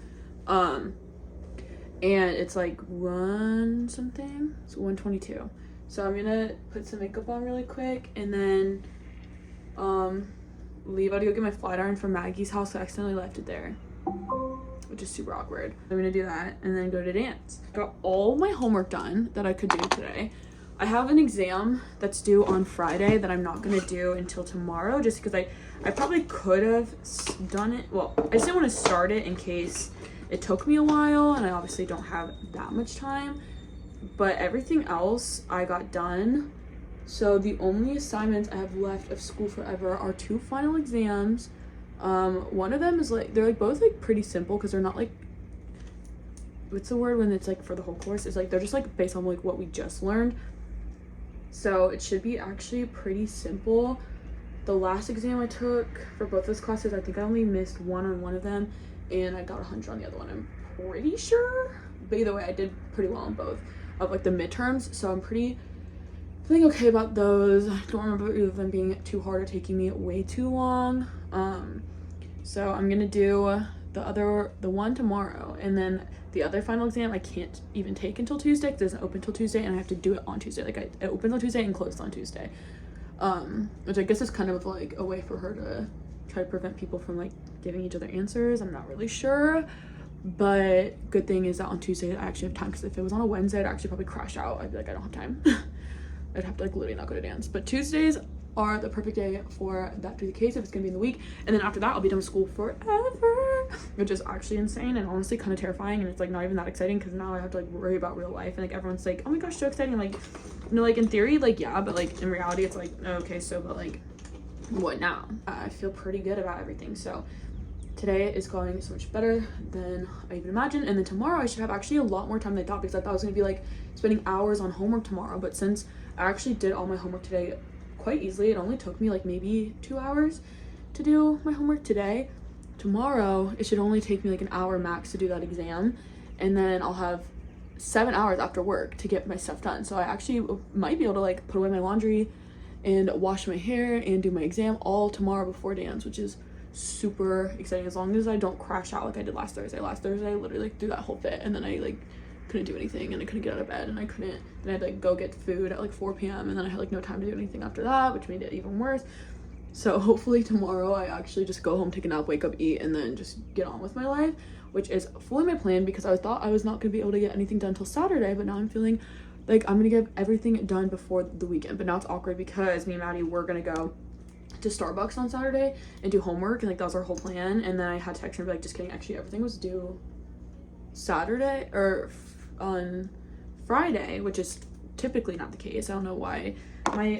And it's like 1 something, it's 1:22. So I'm gonna put some makeup on really quick and then leave out to go get my flat iron from Maggie's house. I accidentally left it there, which is super awkward. I'm gonna do that and then go to dance. Got all my homework done that I could do today. I have an exam that's due on Friday that I'm not gonna do until tomorrow, just because I probably could have done it. Well, I just didn't want to start it in case it took me a while, and I obviously don't have that much time, but everything else I got done. So the only assignments I have left of school forever are 2 final exams. One of them is like, they're like both like pretty simple because they're not like, what's the word when it's like for the whole course? It's like they're just like based on like what we just learned. So it should be actually pretty simple. the last exam I took for both those classes, I think I only missed one on one of them, and I got 100 on the other one, I'm pretty sure. But either way, I did pretty well on both of like the midterms, so I'm feeling okay about those. I don't remember either of them being too hard or taking me way too long. So I'm gonna do the one tomorrow, and then the other final exam I can't even take until Tuesday because it doesn't open until Tuesday, and I have to do it on Tuesday. Like, it opens on Tuesday and closes on Tuesday, which I guess is kind of like a way for her to try to prevent people from like giving each other answers. I'm not really sure, but good thing is that on Tuesday I actually have time, because if it was on a Wednesday I'd actually probably crash out. I'd be like, I don't have time. I'd have to like literally not go to dance. But Tuesdays are the perfect day for that to be the case if it's gonna be in the week, and then after that I'll be done with school forever, which is actually insane and honestly kind of terrifying, and it's like not even that exciting because now I have to like worry about real life, and like everyone's like, oh my gosh, so exciting. Like, you know, like in theory, like yeah, but like in reality it's like, okay, so but like what now? I feel pretty good about everything, so today is going so much better than I even imagined. And then tomorrow I should have actually a lot more time than I thought, because I thought I was gonna be like spending hours on homework tomorrow, but since I actually did all my homework today quite easily, it only took me like maybe 2 hours to do my homework today. Tomorrow it should only take me like an hour max to do that exam, and then I'll have 7 hours after work to get my stuff done. So I actually might be able to like put away my laundry and wash my hair and do my exam all tomorrow before dance, which is super exciting, as long as I don't crash out like I did last Thursday. Last Thursday I literally like threw that whole fit, and then I like couldn't do anything, and I couldn't get out of bed, and I had to like go get food at like 4 p.m. and then I had like no time to do anything after that, which made it even worse. So hopefully tomorrow I actually just go home, take a nap, wake up, eat, and then just get on with my life, which is fully my plan, because I thought I was not gonna be able to get anything done till Saturday, but now I'm feeling like I'm gonna get everything done before the weekend. But now it's awkward because me and Maddie were gonna go to Starbucks on Saturday and do homework, and like that was our whole plan, and then I had to text her and be like, just kidding, actually everything was due Saturday or on Friday, which is typically not the case. I don't know why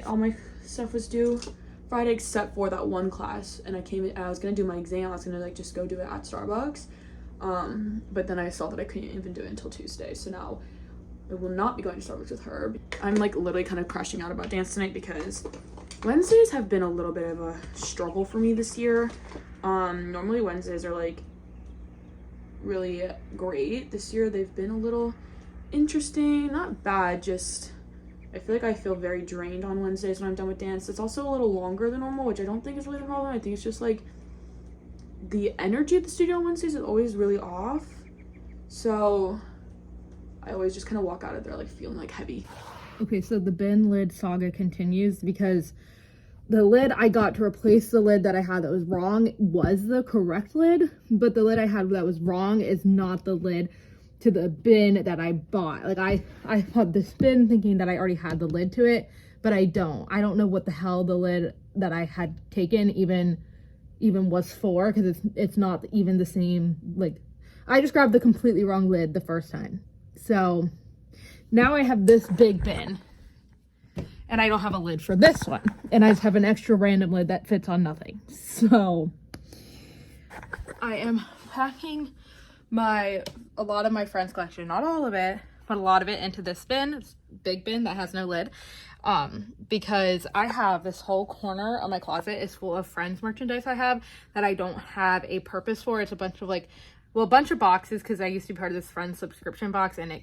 all my stuff was due Friday except for that one class, and I was gonna do my exam. I was gonna like just go do it at Starbucks, but then I saw that I couldn't even do it until Tuesday, so now I will not be going to Starbucks with her. I'm like literally kind of crashing out about dance tonight because Wednesdays have been a little bit of a struggle for me this year. Normally Wednesdays are like really great. This year they've been a little interesting, not bad, just I feel like I feel very drained on Wednesdays when I'm done with dance. It's also a little longer than normal, which I don't think is really the problem. I think it's just like the energy at the studio on Wednesdays is always really off, so I always just kind of walk out of there like feeling like heavy. Okay, so the bin lid saga continues, because the lid I got to replace the lid that I had that was wrong was the correct lid, but the lid I had that was wrong is not the lid to the bin that I bought. Like I bought this bin thinking that I already had the lid to it, but I don't know what the hell the lid that I had taken even was for, because it's not even the same. Like, I just grabbed the completely wrong lid the first time. So now I have this big bin and I don't have a lid for this one, and I just have an extra random lid that fits on nothing. So I am packing a lot of my friends' collection, not all of it, but a lot of it, into this bin, this big bin that has no lid, because I have this whole corner of my closet is full of friends merchandise I have that I don't have a purpose for. It's a bunch of a bunch of boxes, because I used to be part of this friends subscription box, and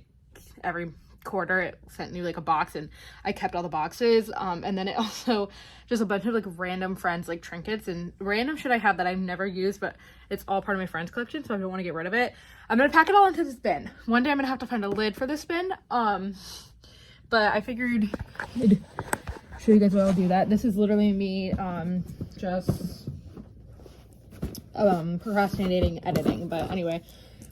every quarter it sent me like a box, and I kept all the boxes, and then it also just a bunch of like random friends like trinkets and random shit I have that I've never used, but it's all part of my friends collection, so I don't want to get rid of it. I'm gonna pack it all into this bin. One day I'm gonna have to find a lid for this bin, but I figured I'd show you guys what I'll do. That this is literally me just procrastinating editing. But anyway,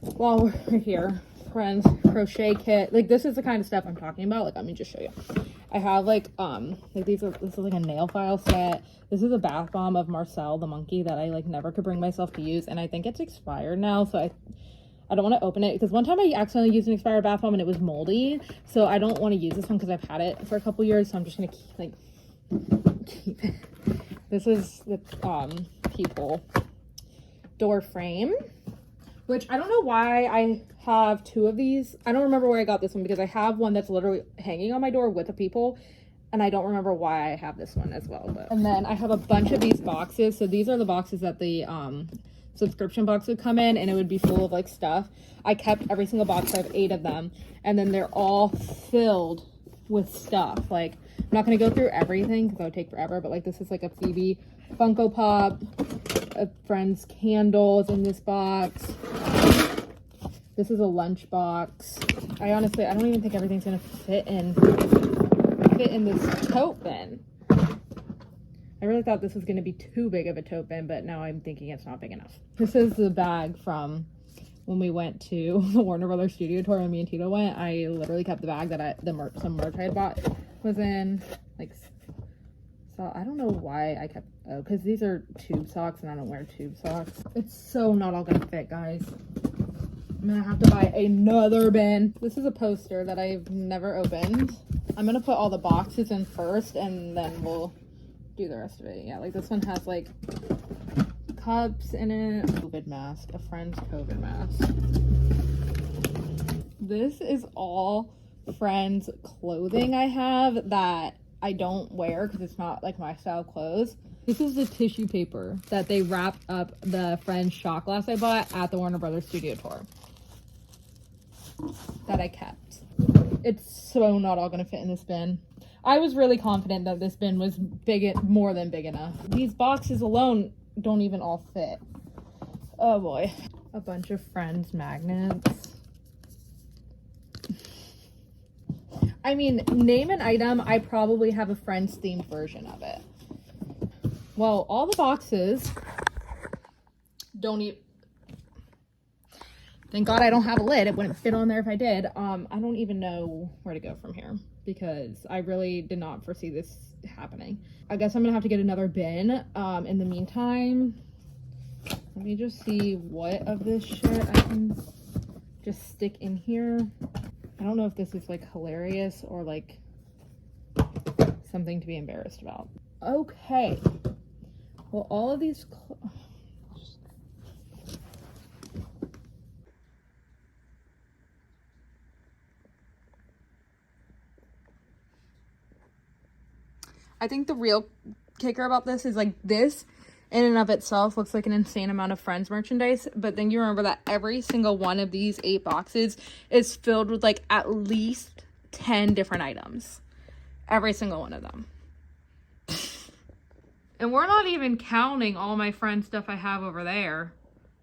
while we're here, friends crochet kit, like this is the kind of stuff I'm talking about. Like, let me just show you. I have like this is like a nail file set. This is a bath bomb of Marcel the monkey that I like never could bring myself to use, and I think it's expired now, so I don't want to open it, because one time I accidentally used an expired bath bomb and it was moldy, so I don't want to use this one because I've had it for a couple years, so I'm just gonna keep it. This is the peephole door frame, which I don't know why I have two of these. I don't remember where I got this one, because I have one that's literally hanging on my door with a peephole, And I don't remember why I have this one as well. But. And then I have a bunch of these boxes. So these are the boxes that the subscription box would come in, and it would be full of like stuff. I kept every single box. I have 8 of them, and then they're all filled with stuff. Like, I'm not going to go through everything because that would take forever, but like this is like a Phoebe Funko Pop, a friend's candles in this box. This is a lunch box. I don't even think everything's going to fit in this tote bin. I really thought this was going to be too big of a tote bin, but now I'm thinking it's not big enough. This is the bag from when we went to the Warner Brothers studio tour when me and Tito went. I literally kept the bag that some merch I had bought was in. Like, so I don't know why I kept, because these are tube socks and I don't wear tube socks. It's so not all gonna fit, guys. I'm gonna have to buy another bin. This is a poster that I've never opened. I'm gonna put all the boxes in first and then we'll do the rest of it. Yeah, like this one has like cups in it. COVID mask, a friend's COVID mask. This is all friends clothing I have that I don't wear because it's not like my style clothes. This is the tissue paper that they wrapped up the friend's shot glass I bought at the Warner Brothers studio tour that I kept. It's so not all gonna fit in this bin. I was really confident that this bin was more than big enough. These boxes alone don't even all fit. Oh boy. A bunch of friends magnets. I mean, name an item, I probably have a Friends themed version of it. Well, all the boxes don't even, thank God I don't have a lid. It wouldn't fit on there if I did. I don't even know where to go from here because I really did not foresee this happening. I guess I'm gonna have to get another bin. In the meantime, let me just see what of this shit I can just stick in here. I don't know if this is like hilarious or like something to be embarrassed about. Okay. Well, all of these I think the real kicker about this is like this in and of itself looks like an insane amount of Friends merchandise, but then you remember that every single one of these 8 boxes is filled with like at least 10 different items. Every single one of them. And we're not even counting all my Friends stuff I have over there,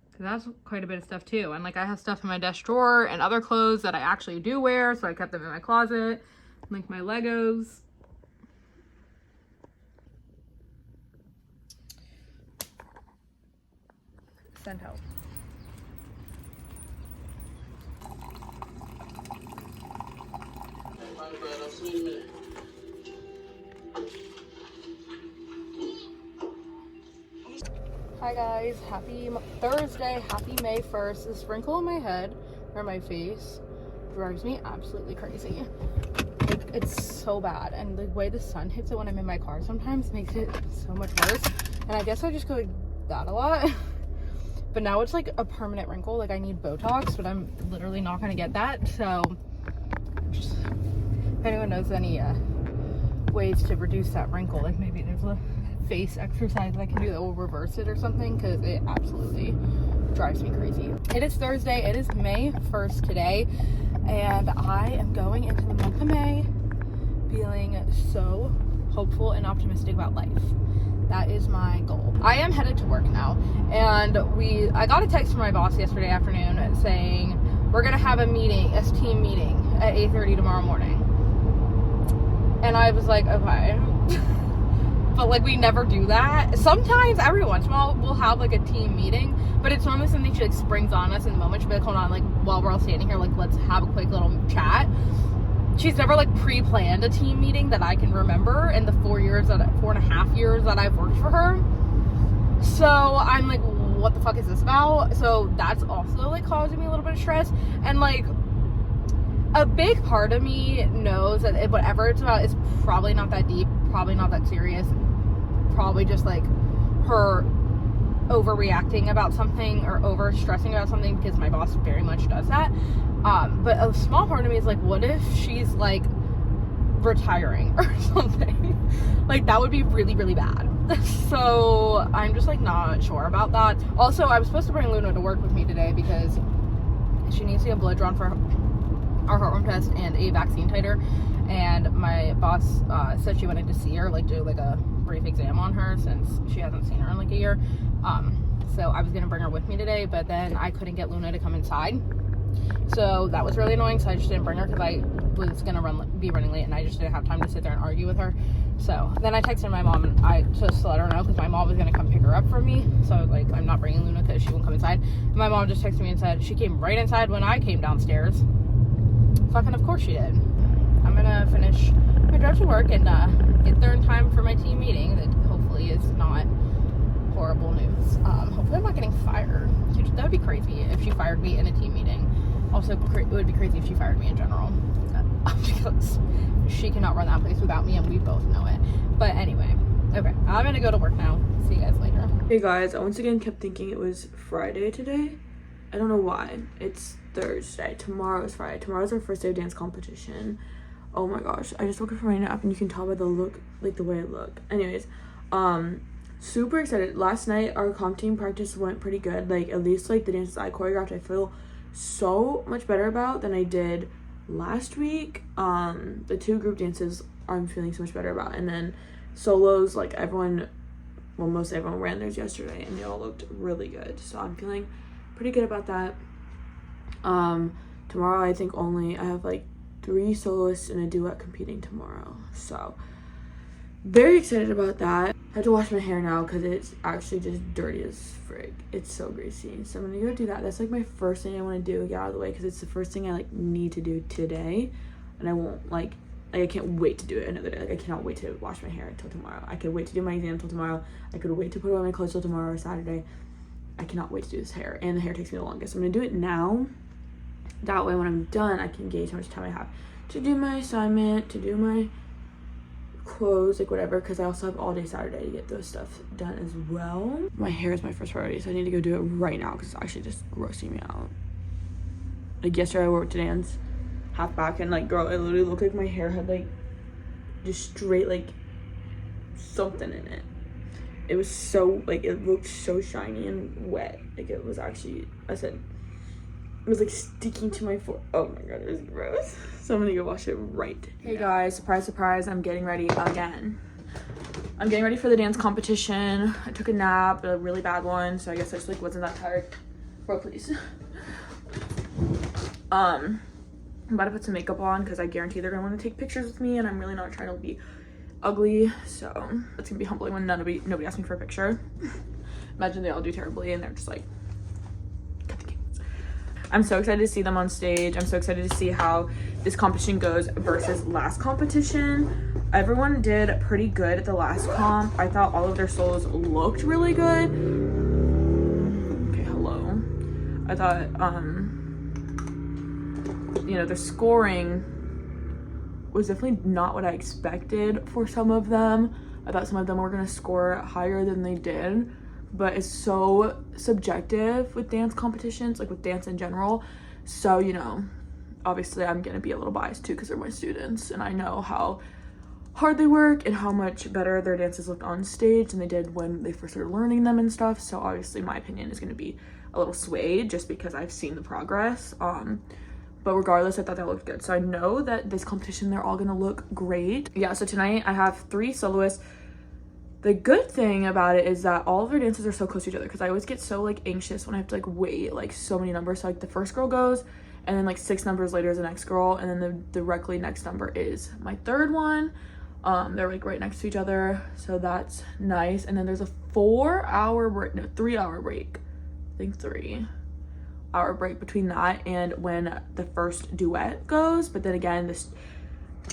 because that's quite a bit of stuff too. And like I have stuff in my desk drawer and other clothes that I actually do wear, so I kept them in my closet, like my Legos. Send help. Hi guys, happy Thursday, happy May 1st. This wrinkle on my head or my face drives me absolutely crazy. Like, it's so bad, and the way the sun hits it when I'm in my car sometimes makes it so much worse. And I guess I just go like that a lot. But now it's like a permanent wrinkle. Like I need Botox, but I'm literally not gonna get that. So just, if anyone knows any ways to reduce that wrinkle, like maybe there's a face exercise I can do that will reverse it or something, because it absolutely drives me crazy. It is Thursday. It is May 1st today, and I am going into the month of May feeling so hopeful and optimistic about life. That is my goal. I am headed to work now, and I got a text from my boss yesterday afternoon saying we're gonna have a meeting, a team meeting at 8:30 tomorrow morning. And I was like, okay. But like we never do that. Sometimes, every once in a while, we'll have like a team meeting, but it's normally something she like springs on us in the moment. She'll be like, hold on, like while we're all standing here, like let's have a quick little chat. She's never like pre-planned a team meeting that I can remember in the 4.5 years that I've worked for her. So I'm like, what the fuck is this about? So that's also like causing me a little bit of stress. And like a big part of me knows that whatever it's about is probably not that deep, probably not that serious, probably just like her overreacting about something or over stressing about something, because my boss very much does that. But a small part of me is like, what if she's like retiring or something? Like, that would be really, really bad. So I'm just like not sure about that. Also, I was supposed to bring Luna to work with me today because she needs to get blood drawn for our heartworm test and a vaccine titer, and my boss said she wanted to see her, like do like a brief exam on her since she hasn't seen her in like a year. So I was gonna bring her with me today, but then I couldn't get Luna to come inside, so that was really annoying. So I just didn't bring her because I was gonna be running late, and I just didn't have time to sit there and argue with her. So then I texted my mom, and I just to let her know because my mom was gonna come pick her up from me. So I was like, I'm not bringing Luna because she won't come inside. And my mom just texted me and said she came right inside when I came downstairs. Fucking of course she did. I'm gonna finish my drive to work and get there in time for my team meeting. That hopefully is not horrible news. Hopefully I'm not getting fired. That would be crazy if she fired me in a team meeting. Also, it would be crazy if she fired me in general, because she cannot run that place without me, and we both know it. But anyway, okay, I'm gonna go to work now. See you guys later. Hey guys, I once again kept thinking it was Friday today. I don't know why. It's Thursday. Tomorrow is Friday. Tomorrow's our first day of dance competition. Oh my gosh, I just woke up from my nap and you can tell by the look, like the way I look. Anyways, super excited. Last night our comp team practice went pretty good. Like, at least like the dances I choreographed, I feel so much better about than I did last week. The 2 group dances I'm feeling so much better about, and then solos, like everyone, well, most everyone ran theirs yesterday and they all looked really good, so I'm feeling pretty good about that. Tomorrow I think I have like 3 soloists and a duet competing tomorrow, so very excited about that. I have to wash my hair now because it's actually just dirty as frig. It's so greasy, so I'm gonna go do that. That's like my first thing I want to do, get out of the way, because it's the first thing I like need to do today, and I won't like I can't wait to do it another day. Like, I cannot wait to wash my hair until tomorrow. I could wait to do my exam until tomorrow. I could wait to put on my clothes till tomorrow or Saturday. I cannot wait to do this hair, and the hair takes me the longest. So I'm gonna do it now. That way when I'm done, I can gauge how much time I have to do my assignment, to do my clothes, like whatever, because I also have all day Saturday to get those stuff done as well. My hair is my first priority, so I need to go do it right now because it's actually just grossing me out. Like, yesterday I wore it to dance, half back, and like, girl, it literally looked like my hair had like just straight like something in it. It was so like, it looked so shiny and wet. Like, it was actually, it was like sticking to my foot. Oh my god, it was gross. So I'm gonna go wash it right. Hey guys, surprise, surprise, I'm getting ready again. I'm getting ready for the dance competition. I took a nap, a really bad one, so I guess I just like wasn't that tired. Bro, please. I'm about to put some makeup on because I guarantee they're gonna want to take pictures with me, and I'm really not trying to be ugly, so it's gonna be humbling when nobody asks me for a picture. Imagine they all do terribly and they're just like, cut the cake. I'm so excited to see them on stage. I'm so excited to see how this competition goes versus last competition. Everyone did pretty good at the last comp. I thought all of their solos looked really good. Okay, hello. I thought you know, the scoring was definitely not what I expected for some of them. I thought some of them were gonna score higher than they did, but it's so subjective with dance competitions, like with dance in general. So, you know, obviously I'm gonna be a little biased too because they're my students, and I know how hard they work and how much better their dances look on stage than they did when they first started learning them and stuff. So obviously my opinion is gonna be a little swayed just because I've seen the progress. But regardless, I thought that looked good. So I know that this competition, they're all gonna look great. Yeah, so tonight I have 3 soloists. The good thing about it is that all of their dances are so close to each other, because I always get so like anxious when I have to like wait like so many numbers. So like the first girl goes, and then like 6 numbers later is the next girl, and then the directly next number is my third one. They're like right next to each other, so that's nice. And then there's a 3-hour break. I think 3-hour break between that and when the first duet goes. But then again,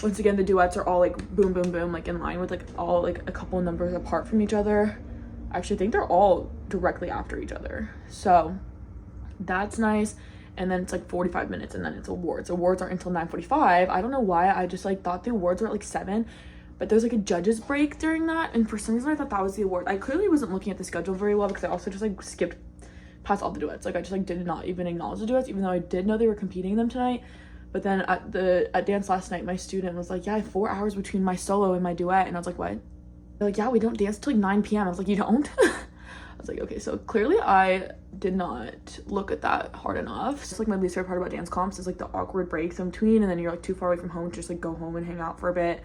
once again, the duets are all like boom boom boom, like in line with like all like a couple of numbers apart from each other. I actually think they're all directly after each other, so that's nice. And then it's like 45 minutes and then it's awards. Awards aren't until 9:45. I don't know why, I just like thought the awards were at like 7, but there's like a judges break during that, and for some reason I thought that was the award. I clearly wasn't looking at the schedule very well because I also just like skipped past all the duets. Like, I just like did not even acknowledge the duets, even though I did know they were competing them tonight. But then at dance last night, my student was like, yeah, I have 4 hours between my solo and my duet, and I was like, what? like, yeah, we don't dance till like 9 p.m. I was like, you don't? I was like, okay, so clearly I did not look at that hard enough. It's just like my least favorite part about dance comps is like the awkward breaks in between, and then you're like too far away from home to just like go home and hang out for a bit.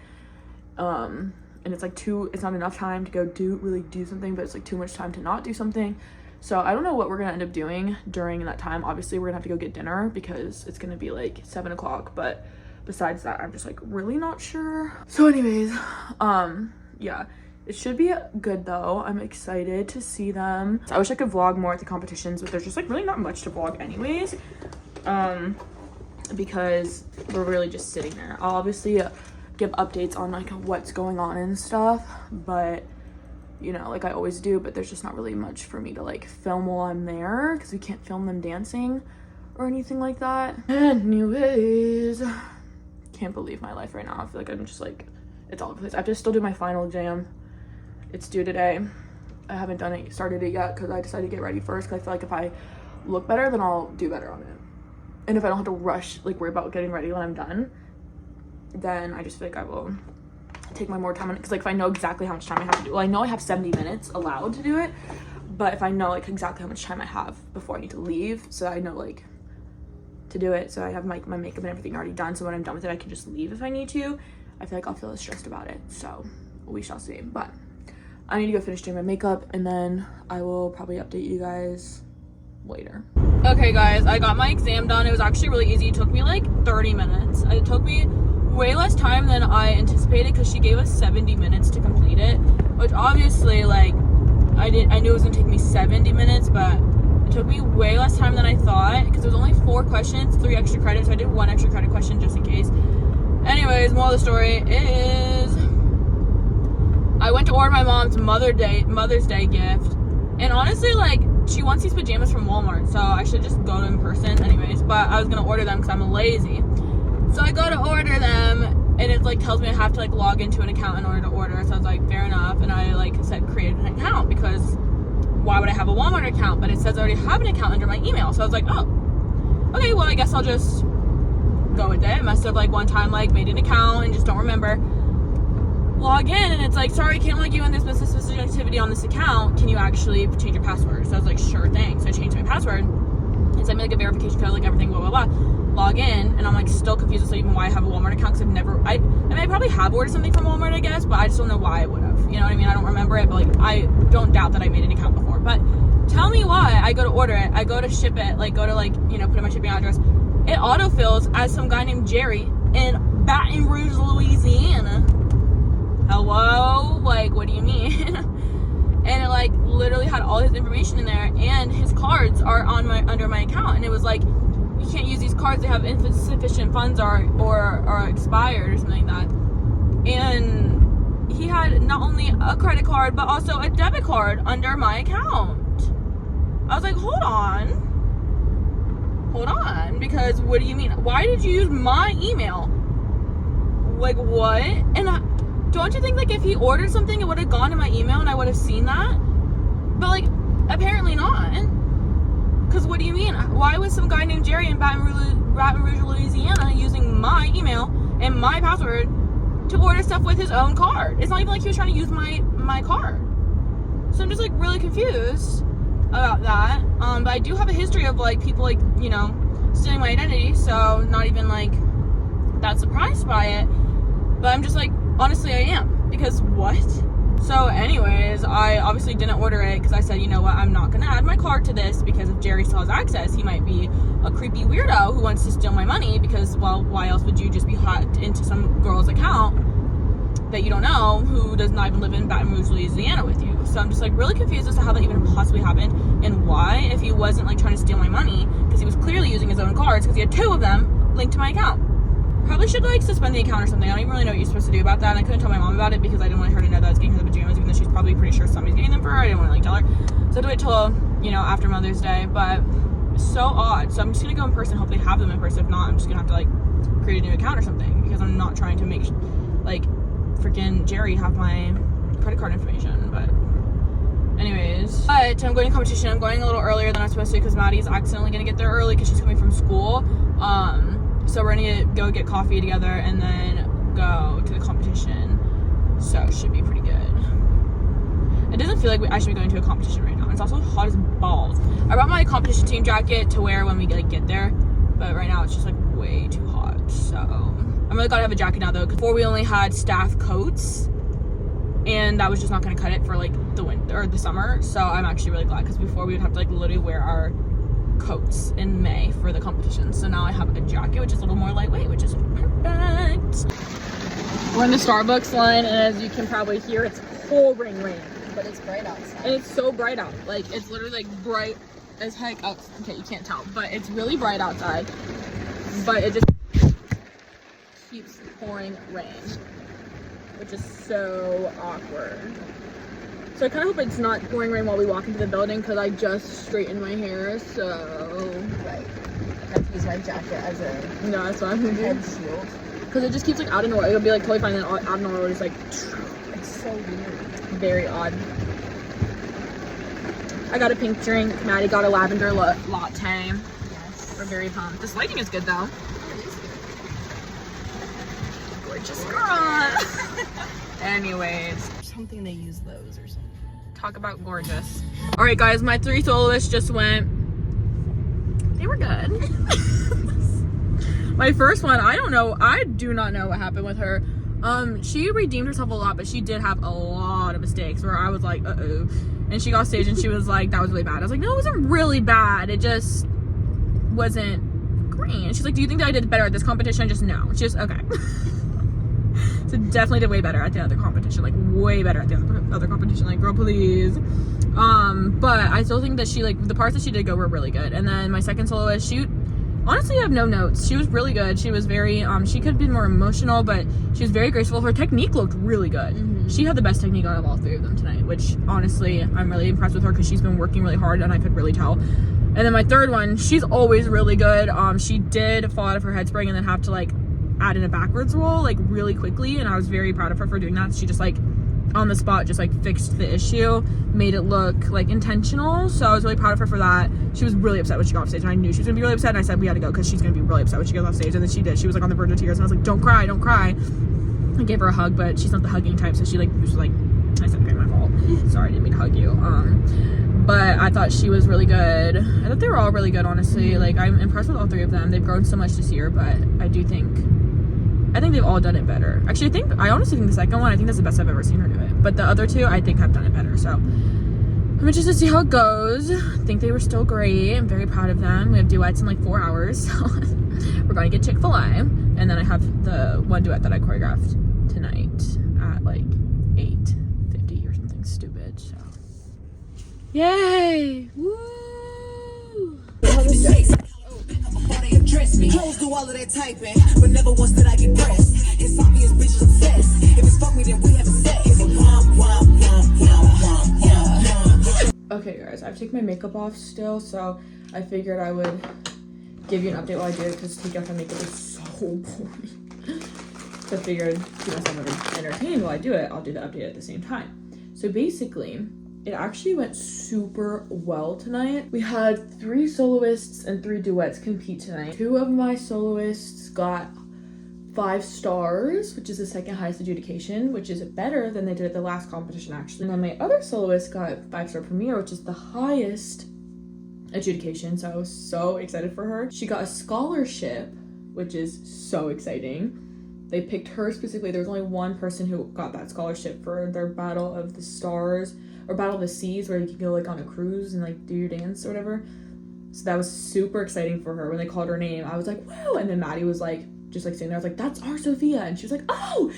And it's like it's not enough time to go do something, but it's like too much time to not do something. So I don't know what we're gonna end up doing during that time. Obviously we're gonna have to go get dinner because it's gonna be like 7 o'clock, but besides that, I'm just like really not sure. So anyways, yeah, it should be good though. I'm excited to see them. I wish I could vlog more at the competitions, but there's just like really not much to vlog anyways, because we're really just sitting there. I'll obviously give updates on like what's going on and stuff, but you know, like I always do, but there's just not really much for me to like film while I'm there because we can't film them dancing or anything like that. Anyways, can't believe my life right now. I feel like I'm just like, it's all over the place. I have to still do my final exam. It's due today. I haven't started it yet because I decided to get ready first, because I feel like if I look better, then I'll do better on it. And if I don't have to rush, like worry about getting ready when I'm done, then I just feel like I will take my more time on it. Because like if I know exactly how much time I have to do, well, I know I have 70 minutes allowed to do it, but if I know like exactly how much time I have before I need to leave, so I know like to do it, so I have my makeup and everything already done, so when I'm done with it I can just leave if I need to, I feel like I'll feel less stressed about it. So we shall see. But I need to go finish doing my makeup, and then I will probably update you guys later. Okay guys, I got my exam done. It was actually really easy. It took me like 30 minutes. It took me way less time than I anticipated because she gave us 70 minutes to complete it, which obviously like I knew it was gonna take me 70 minutes, but it took me way less time than I thought because it was only 4 questions, 3 extra credits, so I did 1 extra credit question just in case. Anyways, moral of the story is I went to order my mom's Mother's Day gift, and honestly like she wants these pajamas from Walmart, so I should just go to in person anyways, but I was gonna order them because I'm lazy. So I go to order them, and it like tells me I have to like log into an account in order to order. So I was like, fair enough. And I like said create an account, because why would I have a Walmart account? But it says I already have an account under my email. So I was like, oh, okay, well I guess I'll just go with it. I must have like one time like made an account and just don't remember. Log in, and it's like, sorry, can't log you in this specific activity on this account. Can you actually change your password? So I was like, sure thing. So I changed my password. It sent me like a verification code, like everything, blah blah blah. Log in, and I'm like still confused as to even why I have a Walmart account, because I mean I probably have ordered something from Walmart, I guess, but I just don't know why I would have, you know what I mean? I don't remember it, but like I don't doubt that I made an account before. But tell me why I go to order it, I go to ship it, like go to like, you know, put in my shipping address, it autofills as some guy named Jerry in Baton Rouge, Louisiana. Hello? Like, what do you mean? And it like literally had all his information in there, and his cards are under my account, and it was like, you can't use these cards, they have insufficient funds or expired or something like that. And he had not only a credit card but also a debit card under my account. I was like, hold on, because what do you mean? Why did you use my email? Like what? And don't you think like if he ordered something it would have gone to my email and I would have seen that? But like apparently not. Because what do you mean? Why was some guy named Jerry in Baton Rouge, Louisiana using my email and my password to order stuff with his own card? It's not even like he was trying to use my card. So I'm just like really confused about that. But I do have a history of like people like, you know, stealing my identity, so not even like that surprised by it. But I'm just like, honestly I am, because what? So anyways, I obviously didn't order it because I said, you know what, I'm not going to add my card to this, because if Jerry still has access, he might be a creepy weirdo who wants to steal my money, because, well, why else would you just be hacked into some girl's account that you don't know, who does not even live in Baton Rouge, Louisiana with you? So I'm just like really confused as to how that even possibly happened, and why, if he wasn't like trying to steal my money, because he was clearly using his own cards, because he had 2 of them linked to my account. Probably should like suspend the account or something. I don't even really know what you're supposed to do about that, and I couldn't tell my mom about it because I didn't want her to know that I was getting her the pajamas, even though she's probably pretty sure somebody's getting them for her. I didn't want to like tell her, so I had to wait till, you know, after Mother's Day. But it's so odd. So I'm just gonna go in person, hopefully have them in person. If not, I'm just gonna have to like create a new account or something, because I'm not trying to make like freaking Jerry have my credit card information. But anyways, but I'm going to competition. I'm going a little earlier than I'm supposed to because Maddie's accidentally gonna get there early because she's coming from school. So we're gonna go get coffee together and then go to the competition. So it should be pretty good. It doesn't feel like I should be going to a competition right now. It's also hot as balls. I brought my competition team jacket to wear when we like get there, but right now it's just like way too hot. So I'm really glad I have a jacket now though, because before we only had staff coats, and that was just not going to cut it for like the winter or the summer. So I'm actually really glad, because before we would have to like literally wear our coats in May for the competition. So now I have a jacket which is a little more lightweight, which is perfect. We're in the Starbucks line, and as you can probably hear, it's pouring rain. But it's bright outside. And it's so bright out. Like, it's literally like bright as heck out. Okay, you can't tell, but it's really bright outside. But it just keeps pouring rain, which is so awkward. So I kind of hope it's not pouring rain while we walk into the building, because I just straightened my hair, so. Right. I have to use my jacket as a No, that's what I'm gonna head do. shield. Because it just keeps like out of nowhere. It'll be like totally fine, and then out of nowhere it's like It's so weird. very odd. I got a pink drink. Maddie got a lavender latte. Yes. We're very pumped. This lighting is good though. Gorgeous girl. Anyways, Something they use those or something. talk about gorgeous. All right, guys, my 3 soloists just went. They were good. My first one, I don't know. I do not know what happened with her. She redeemed herself a lot, but she did have a lot of mistakes where I was like, uh-oh. And she got off stage and she was like, that was really bad. I was like, no, it wasn't really bad. It just wasn't great. And she's like, do you think that I did better at this competition? Just no. She just, okay. So definitely did way better at the other competition. Like, way better at the other competition. Like, girl, please. But I still think that she, like, the parts that she did go were really good. And then my second soloist, she honestly, I have no notes. She was really good. She was very, she could have been more emotional, but she was very graceful. Her technique looked really good. Mm-hmm. She had the best technique out of all 3 of them tonight, which honestly, I'm really impressed with her, because she's been working really hard, and I could really tell. And then my third one, she's always really good. She did fall out of her head spring and then have to like add in a backwards roll like really quickly, and I was very proud of her for doing that. She just like on the spot just like fixed the issue, made it look like intentional. So I was really proud of her for that. She was really upset when she got off stage, and I knew she was gonna be really upset, and I said we had to go because she's gonna be really upset when she goes off stage. And then she did. She was like on the verge of tears, and I was like, don't cry, don't cry. I gave her a hug, but she's not the hugging type, so she like was like, I said, okay, my fault, sorry, I didn't mean to hug you. But I thought she was really good. I thought they were all really good, honestly. Like, I'm impressed with all 3 of them. They've grown so much this year, but I think they've all done it better. Actually, I honestly think the second one, I think that's the best I've ever seen her do it. But the other 2, I think have done it better. So I'm interested to see how it goes. I think they were still great. I'm very proud of them. We have duets in like 4 hours. So we're going to get Chick-fil-A. And then I have the one duet that I choreographed tonight at like 8:50 or something stupid. So yay! Woo! Address me. Close do all of that typing, but never once did I get pressed. It's obvious bitches obsessed. If it's fuck me, then we have a sex. Okay, guys, I've taken my makeup off still, so I figured I would give you an update while I do it, because taking off my makeup is so boring. So I figured to keep myself entertained while I do it, I'll do the update at the same time. So basically, it actually went super well tonight. We had 3 soloists and 3 duets compete tonight. 2 of my soloists got 5 stars, which is the second highest adjudication, which is better than they did at the last competition, actually. And then my other soloist got 5-star premier, which is the highest adjudication, so I was so excited for her. She got a scholarship, which is so exciting. They picked her specifically. There was only one person who got that scholarship for their Battle of the Stars, or Battle of the Seas, where you can go like on a cruise and like do your dance or whatever. So that was super exciting for her. When they called her name, I was like, wow. And then Maddie was like, just like sitting there, I was like, that's our Sophia. And she was like, oh!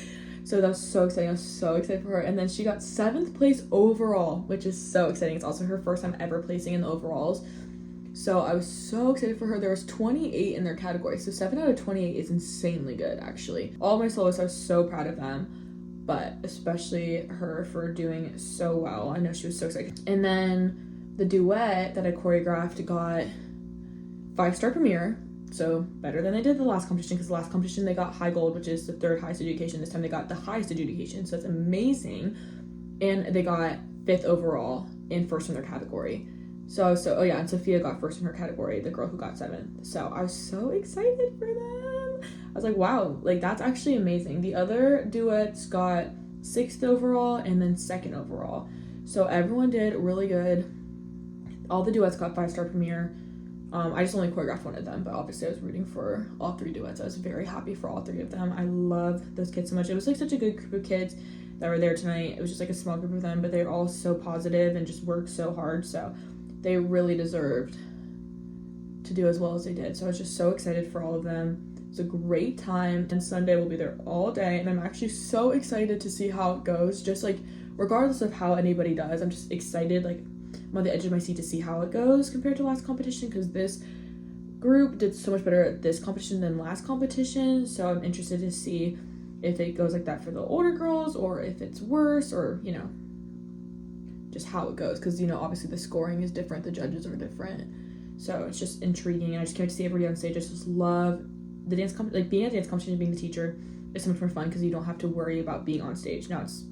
So that was so exciting. I was so excited for her. And then she got 7th place overall, which is so exciting. It's also her first time ever placing in the overalls. So I was so excited for her. There was 28 in their category. So 7 out of 28 is insanely good, actually. All my soloists, I was so proud of them. But especially her for doing so well. I know she was so excited. And then the duet that I choreographed got 5-star premier. So better than they did the last competition, because the last competition they got high gold, which is the 3rd highest adjudication. This time they got the highest adjudication. So it's amazing. And they got 5th overall in first in their category. So oh yeah, and Sophia got 1st in her category, the girl who got 7th. So I was so excited for them. I was like, wow, like that's actually amazing. The other duets got 6th overall and then 2nd overall. So everyone did really good. All the duets got 5-star premiere. I just only choreographed one of them, but obviously I was rooting for all 3 duets. I was very happy for all 3 of them. I love those kids so much. It was like such a good group of kids that were there tonight. It was just like a small group of them, but they're all so positive and just worked so hard. So they really deserved to do as well as they did. So I was just so excited for all of them. It was a great time. And Sunday we'll be there all day. And I'm actually so excited to see how it goes. Just like, regardless of how anybody does, I'm just excited. Like, I'm on the edge of my seat to see how it goes compared to last competition, because this group did so much better at this competition than last competition. So I'm interested to see if it goes like that for the older girls, or if it's worse, or, you know, just how it goes. Because, you know, obviously the scoring is different, the judges are different. So it's just intriguing. I just can't wait to see everybody on stage. I just love the dance like being at a dance competition and being the teacher is so much more fun, because you don't have to worry about being on stage. Now it's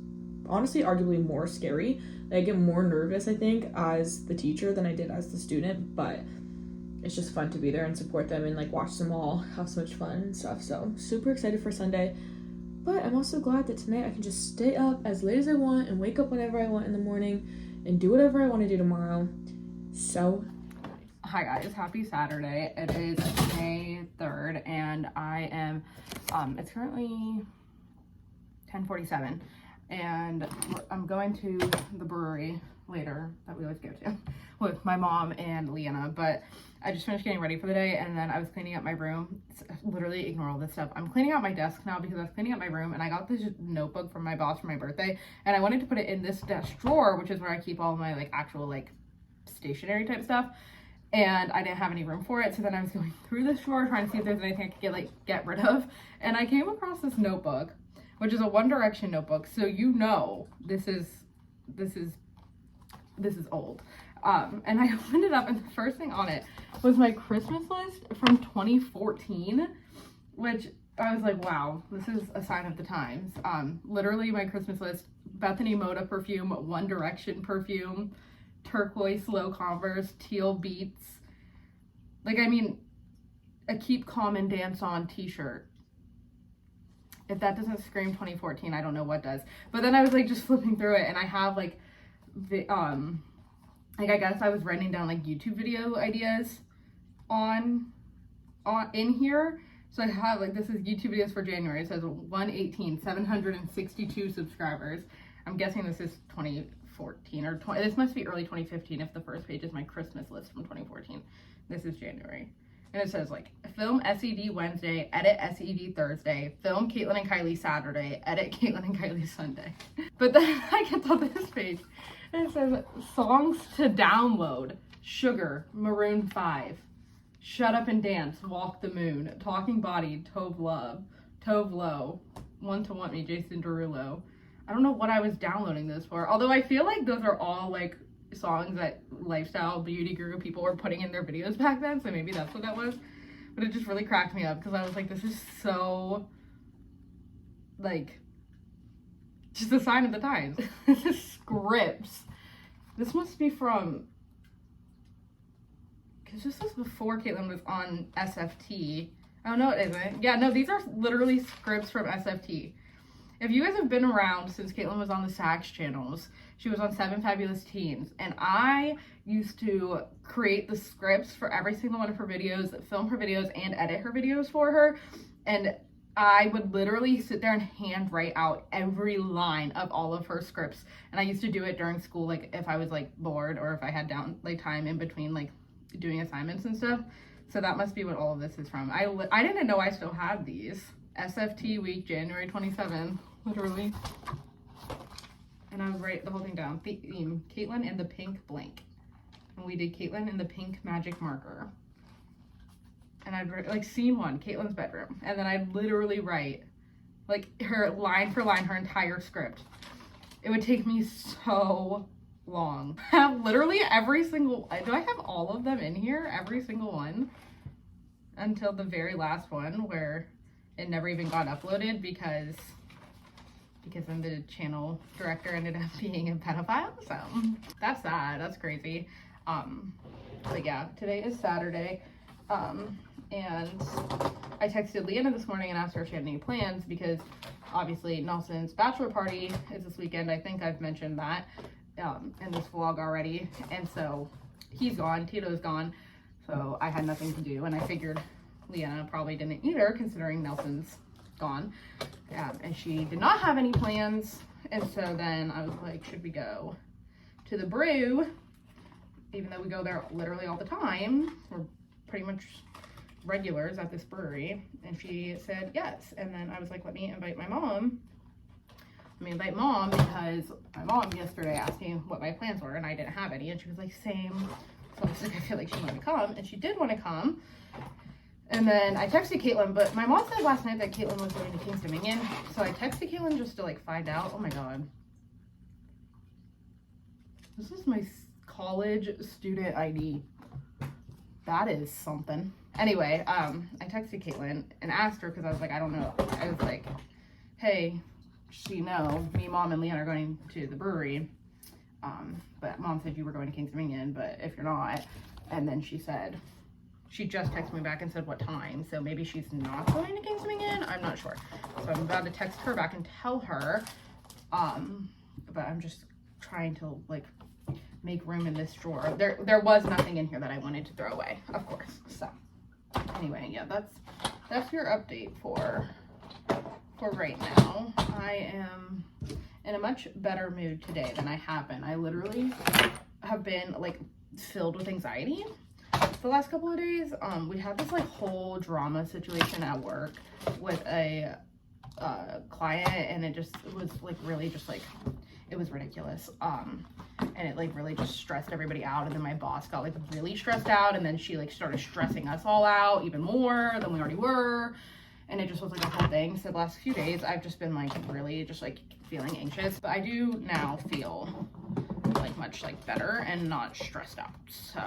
honestly arguably more scary. I get more nervous, I think, as the teacher than I did as the student, but it's just fun to be there and support them and like watch them all have so much fun and stuff. So I'm super excited for Sunday, but I'm also glad that tonight I can just stay up as late as I want and wake up whenever I want in the morning and do whatever I want to do tomorrow. So hi guys, happy Saturday. It is May 3rd and I am it's currently 10:47 and I'm going to the brewery later that we always go to with my mom and Leanna, but I just finished getting ready for the day and then I was cleaning up my room. Literally ignore all this stuff. I'm cleaning out my desk now because I was cleaning up my room and I got this notebook from my boss for my birthday and I wanted to put it in this desk drawer, which is where I keep all my like actual like stationery type stuff, and I didn't have any room for it. So then I was going through this drawer trying to see if there's anything I could get rid of, and I came across this notebook, which is a One Direction notebook. So you know this is old. And I opened it up and the first thing on it was my Christmas list from 2014, which I was like, wow, this is a sign of the times. Literally my Christmas list: Bethany Moda perfume, One Direction perfume, turquoise low Converse, teal Beats. Like, I mean, a Keep Calm and Dance On t-shirt. If that doesn't scream 2014, I don't know what does. But then I was like just flipping through it and I have like the like I guess I was writing down like YouTube video ideas on in here. So I have like, this is YouTube videos for January. It says 118, 762 subscribers. I'm guessing this is 2014 or 20, this must be early 2015 if the first page is my Christmas list from 2014. This is January. And it says like, film SED Wednesday, edit SED Thursday, film Katelyn and Kylie Saturday, edit Katelyn and Kylie Sunday. But then I get to this page and it says songs to download: Sugar, Maroon 5, Shut Up and Dance, Walk the Moon, Talking Body, Tove Love, Tove Lo, Want to Want Me, Jason Derulo. I don't know what I was downloading this for, although I feel like those are all like songs that lifestyle beauty guru people were putting in their videos back then, so maybe that's what that was. But it just really cracked me up because I was like, this is so like just a sign of the times. This is scripts. This must be from, because this was before Katelyn was on SFT. Oh no, it isn't. Yeah, no, these are literally scripts from SFT. If you guys have been around since Katelyn was on the SAK channels, she was on 7 Fabulous Teens, and I used to create the scripts for every single one of her videos, film her videos, and edit her videos for her, and I would literally sit there and hand write out every line of all of her scripts, and I used to do it during school, like if I was like bored or if I had down like time in between like doing assignments and stuff. So that must be what all of this is from. I didn't know I still had these. SFT week, January 27th, literally. And I would write the whole thing down. Theme, Katelyn and the pink blank. And we did Katelyn and the pink magic marker. And I'd write, like, scene 1, Katelyn's bedroom. And then I'd literally write, like, her line for line, her entire script. It would take me so long. I have literally every single, do I have all of them in here? Every single one? Until the very last one where it never even got uploaded because then the channel director ended up being a pedophile. So that's sad. That's crazy. But yeah, today is Saturday. And I texted Leanna this morning and asked her if she had any plans, because obviously Nelson's bachelor party is this weekend. I think I've mentioned that. in this vlog already, and so he's gone, Tito's gone, so I had nothing to do, and I figured Leanna probably didn't either, considering Nelson's gone, and she did not have any plans. And so then I was like, should we go to the brew, even though we go there literally all the time? We're pretty much regulars at this brewery. And she said yes. And then I was like, let me invite my mom. Let me invite mom, because my mom yesterday asked me what my plans were and I didn't have any, and she was like, same. So I was like, I feel like she wanted to come, and she did want to come. And then I texted Katelyn, but my mom said last night that Katelyn was going to King's Dominion. So I texted Katelyn just to like find out. Oh my God. This is my college student ID. That is something. Anyway, I texted Katelyn and asked her, because I was like, I don't know. I was like, hey, she know me, mom, and Leanna are going to the brewery. But mom said you were going to King's Dominion, but if you're not. And then she said, she just texted me back and said what time, so maybe she's not going to King's Dominion. I'm not sure. So I'm about to text her back and tell her. But I'm just trying to like make room in this drawer. There was nothing in here that I wanted to throw away, of course. So anyway, yeah, that's your update for right now. I am in a much better mood today than I have been. I literally have been like filled with anxiety the last couple of days. We had this like whole drama situation at work with a client, and it was like really just like, it was ridiculous. And it like really just stressed everybody out, and then my boss got like really stressed out, and then she like started stressing us all out even more than we already were, and it just was like a whole thing. So the last few days I've just been like really just like feeling anxious, but I do now feel like much like better and not stressed out. So,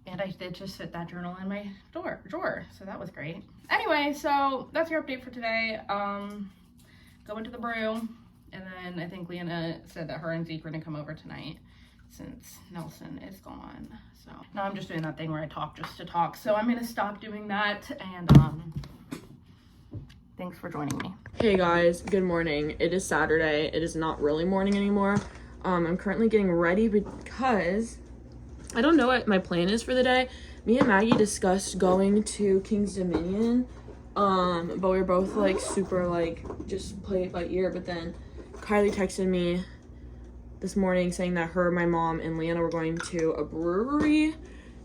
and I did just fit that journal in my drawer, so that was great. Anyway, so that's your update for today. Going to the brew, and then I think Leanna said that her and Zeke are gonna come over tonight since Nelson is gone. So now I'm just doing that thing where I talk just to talk, so I'm gonna stop doing that. And thanks for joining me. Hey guys, good morning. It is Saturday. It is not really morning anymore. I'm currently getting ready because I don't know what my plan is for the day. Me and Maggie discussed going to King's Dominion, but we were both like super like just play it by ear. But then Kylie texted me this morning saying that her, my mom, and Leanna were going to a brewery.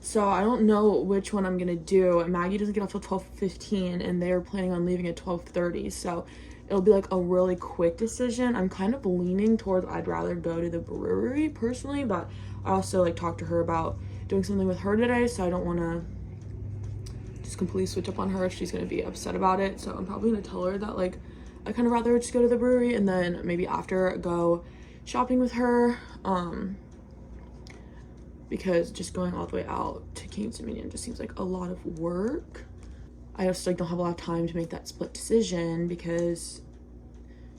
So I don't know which one I'm gonna do. And Maggie doesn't get off till 12:15, and they're planning on leaving at 12:30. So it'll be like a really quick decision. I'm kind of leaning towards I'd rather go to the brewery personally, but I also like talked to her about doing something with her today, so I don't want to just completely switch up on her if she's gonna be upset about it. So I'm probably gonna tell her that like I kind of rather just go to the brewery, and then maybe after go shopping with her, because just going all the way out to King's Dominion just seems like a lot of work. I just like don't have a lot of time to make that split decision, because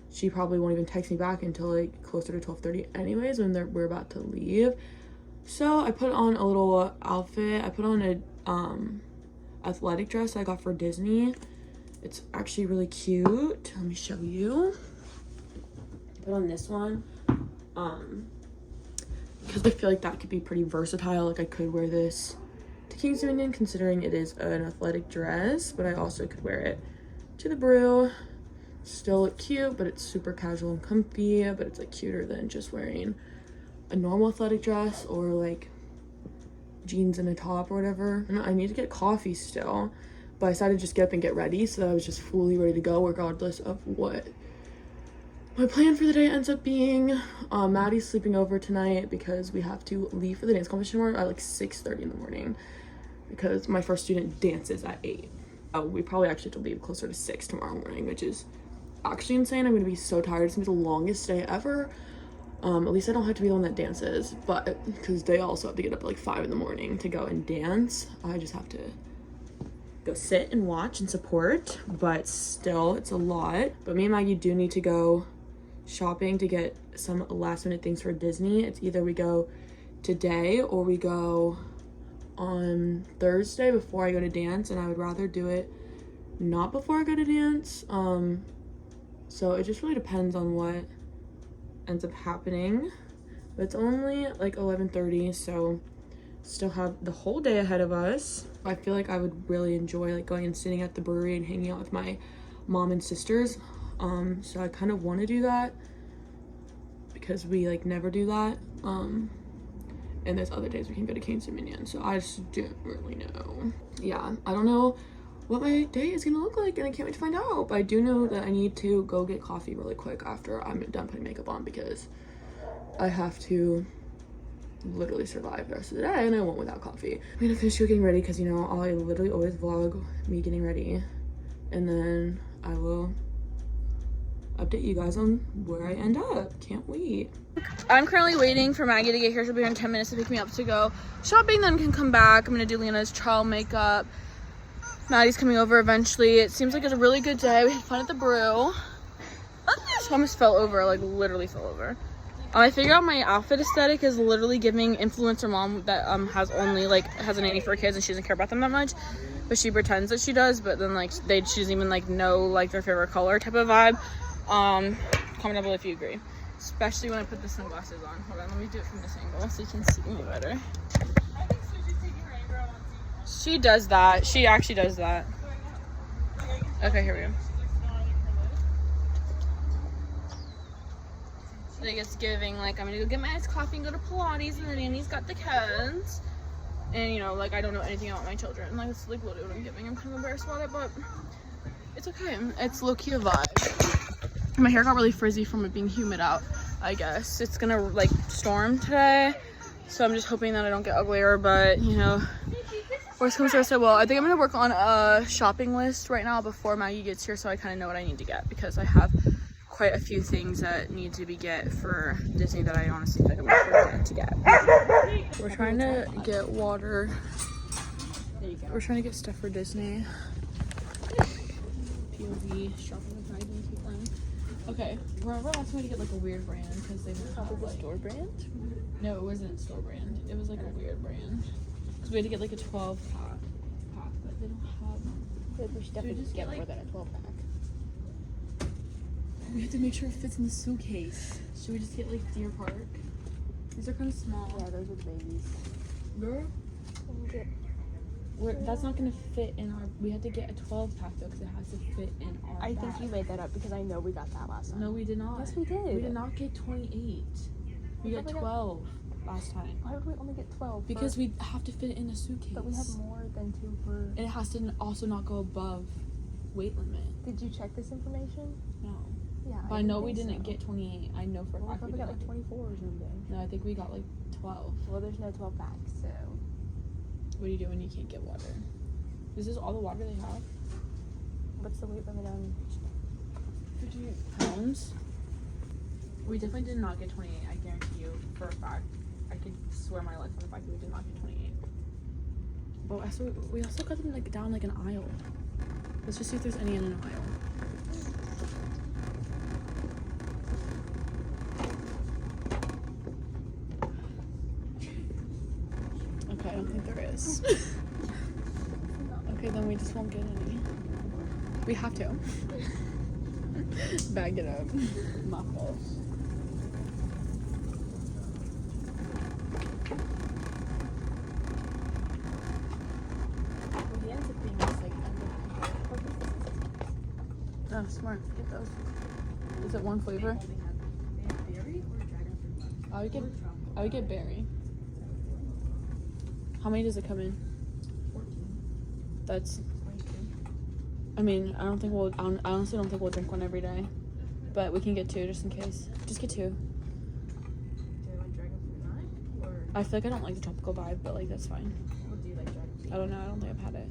she probably won't even text me back until like closer to 12:30 anyways, when we're about to leave. So I put on a little outfit. I put on a athletic dress I got for Disney. It's actually really cute. Let me show you. I put on this one because I feel like that could be pretty versatile. Like I could wear this to King's Dominion, considering it is an athletic dress, but I also could wear it to the brew. Still look cute, but it's super casual and comfy, but it's like cuter than just wearing a normal athletic dress or like jeans and a top or whatever. And I need to get coffee still, but I decided to just get up and get ready so that I was just fully ready to go regardless of what my plan for the day ends up being. Maddie's sleeping over tonight because we have to leave for the dance competition tomorrow at like 6:30 in the morning, because my first student dances at 8. We probably actually have to leave closer to 6 tomorrow morning, which is actually insane. I'm gonna be so tired. It's gonna be the longest day ever. At least I don't have to be the one that dances, but because they also have to get up at like 5 in the morning to go and dance, I just have to go sit and watch and support. But still, it's a lot. But me and Maggie do need to go shopping to get some last minute things for Disney. It's either we go today or we go on Thursday before I go to dance, and I would rather do it not before I go to dance. So it just really depends on what ends up happening. But it's only like 11:30, so still have the whole day ahead of us. I feel like I would really enjoy like going and sitting at the brewery and hanging out with my mom and sisters. So I kind of want to do that because we like never do that. And there's other days we can go to Cane's Dominion, so I just don't really know. Yeah, I don't know what my day is gonna look like, and I can't wait to find out. But I do know that I need to go get coffee really quick after I'm done putting makeup on, because I have to literally survive the rest of the day, and I won't without coffee. I'm gonna finish getting ready because, you know, I literally always vlog me getting ready, and then I will update you guys on where I end up. Can't wait. I'm currently waiting for Maggie to get here. She'll be here in 10 minutes to pick me up to go shopping, then can come back. I'm gonna do Lena's trial makeup. Maddie's coming over eventually. It seems like it's a really good day. We had fun at the brew. She almost fell over, like literally fell over. I figured out my outfit aesthetic is literally giving influencer mom that has only like has a nanny for kids and she doesn't care about them that much, but she pretends that she does. But then like she doesn't even like know like their favorite color type of vibe. Comment down below if you agree, especially when I put the sunglasses on. Hold on, let me do it from this angle so you can see me better. She does that. She actually does that. Okay, here we go. Like it's giving like I'm gonna go get my iced coffee and go to Pilates, and the nanny's got the kids, and you know, like I don't know anything about my children. Like it's like literally what I'm giving. I'm kind of embarrassed about it, but it's okay. It's low-key a vibe. My hair got really frizzy from it being humid out. I guess it's gonna like storm today, so I'm just hoping that I don't get uglier. But you know, worst comes to worst, well, I think I'm gonna work on a shopping list right now before Maggie gets here, so I kind of know what I need to get, because I have quite a few things that need to be get for Disney that I honestly think I'm going to get. We're trying to get water. We're trying to get stuff for Disney. POV shopping with Maggie and Katelyn. Okay, remember last time we had to get like a weird brand because they didn't have like store brand? No, it wasn't store brand. It was like a weird brand. Because we had to get like a 12 pack, but they don't have. We should definitely just get more than a 12 pack. We have to make sure it fits in the suitcase. Should we just get like Deer Park? These are kind of small. Yeah, those are the babies. Girl, that's not gonna fit in our. We had to get a 12 pack though, because it has to fit in our. I think you made that up because I know we got that last time. No, we did not. Yes, we did. We did not get 28. We got 12 last time. Why would we only get 12? Because we have to fit it in a suitcase. But we have more than 2 per. And it has to also not go above weight limit. Did you check this information? No. Yeah. But I know we didn't get 28. I know for a Well, I fact thought we got like 24 or something. No, I think we got like 12. Well, there's no 12 packs, so. What do you do when you can't get water? Is this all the water they have? What's the weight limit on? 58 pounds. We definitely did not get 28. I guarantee you for a fact. I could swear my life on the fact that we did not get 28. But we also got them like down like an aisle. Let's just see if there's any in an aisle. Okay, I don't think there is. Okay, then we just won't get any. We have to. Bag it up. My fault. Oh, smart. Get those. Is it one flavor? I would get berry. How many does it come in? 14. That's. I mean, I honestly don't think we'll drink one every day, but we can get 2 just in case. Just get 2. Do you want dragon fruit 9? Or I feel like I don't like the tropical vibe, but like that's fine. do you like dragon fruit? I don't know. I don't think I've had it.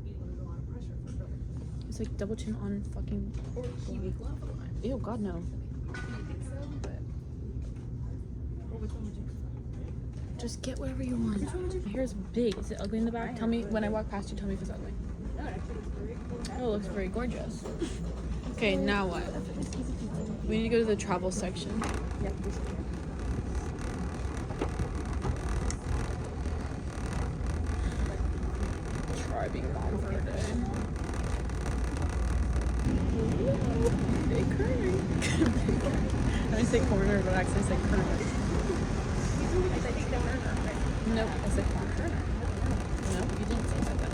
There's a lot of pressure for dragon fruit. It's like double chin on fucking. Or kiwi guava lime. Ew, God no. I think so, but. Or which one would you prefer? Just get whatever you want. My hair is big. Is it ugly in the back? Tell me when I walk past you. Tell me if it's ugly. No, it actually looks very cool. Oh, it looks very gorgeous. Okay, now what? We need to go to the travel section. Yep. Try being mom for a day. Big curry. trying to say corner, but I actually said Kerner. Nope, I said Kerner. No, you didn't say that then.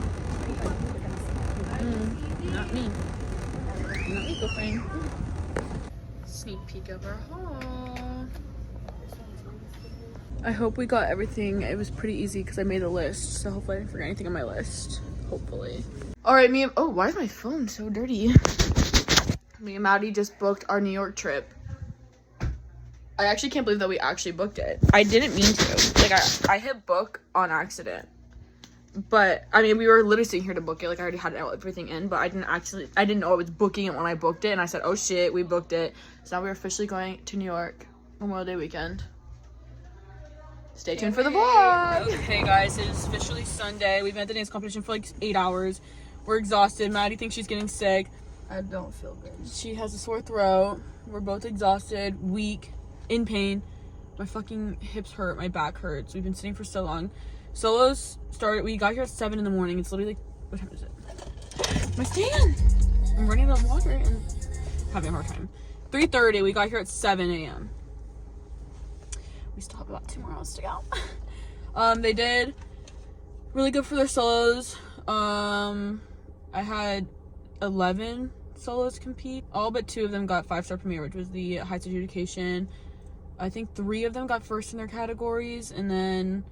Not me. Not me, girlfriend. Sneak peek of our home. I hope we got everything. It was pretty easy because I made a list, so hopefully I didn't forget anything on my list. Hopefully. All right, me and oh, why is my phone so dirty? Me and Maddie just booked our New York trip. I actually can't believe that we actually booked it. I didn't mean to. Like I hit book on accident. But I mean, we were literally sitting here to book it. Like I already had everything in, but I didn't know I was booking it when I booked it, and I said, "Oh shit, we booked it." So now we're officially going to New York Memorial Day weekend. Stay tuned for the vlog. Okay, guys, it is officially Sunday. We've been at the dance competition for like 8 hours. We're exhausted. Maddie thinks she's getting sick. I don't feel good. She has a sore throat. We're both exhausted, weak, in pain. My fucking hips hurt. My back hurts. We've been sitting for so long. Solos started. We got here at 7 in the morning. It's literally like, what time is it? My stand. I'm running out of water and having a hard time. 3:30. We got here at 7 a.m. We still have about 2 more hours to go. They did really good for their solos. I had 11 solos compete. All but 2 of them got 5-star premier, which was the Heights adjudication. I think 3 of them got first in their categories, and then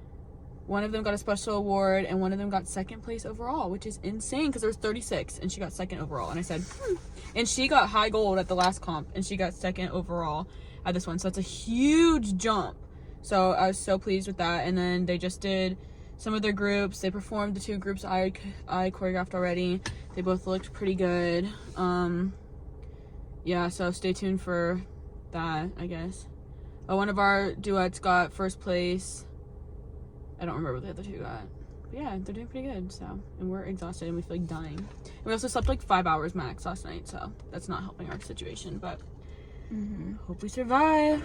1 of them got a special award, and 1 of them got 2nd place overall, which is insane because there was 36, and she got 2nd overall. And I said, And she got high gold at the last comp, and she got 2nd overall at this one. So that's a huge jump. So I was so pleased with that. And then they just did some of their groups. They performed the 2 groups I choreographed already. They both looked pretty good. Yeah, so stay tuned for that, I guess. One of our duets got 1st place. I don't remember what the other 2 got. But yeah, they're doing pretty good, so. And we're exhausted and we feel like dying. And we also slept like 5 hours max last night, so that's not helping our situation, but hope we survive.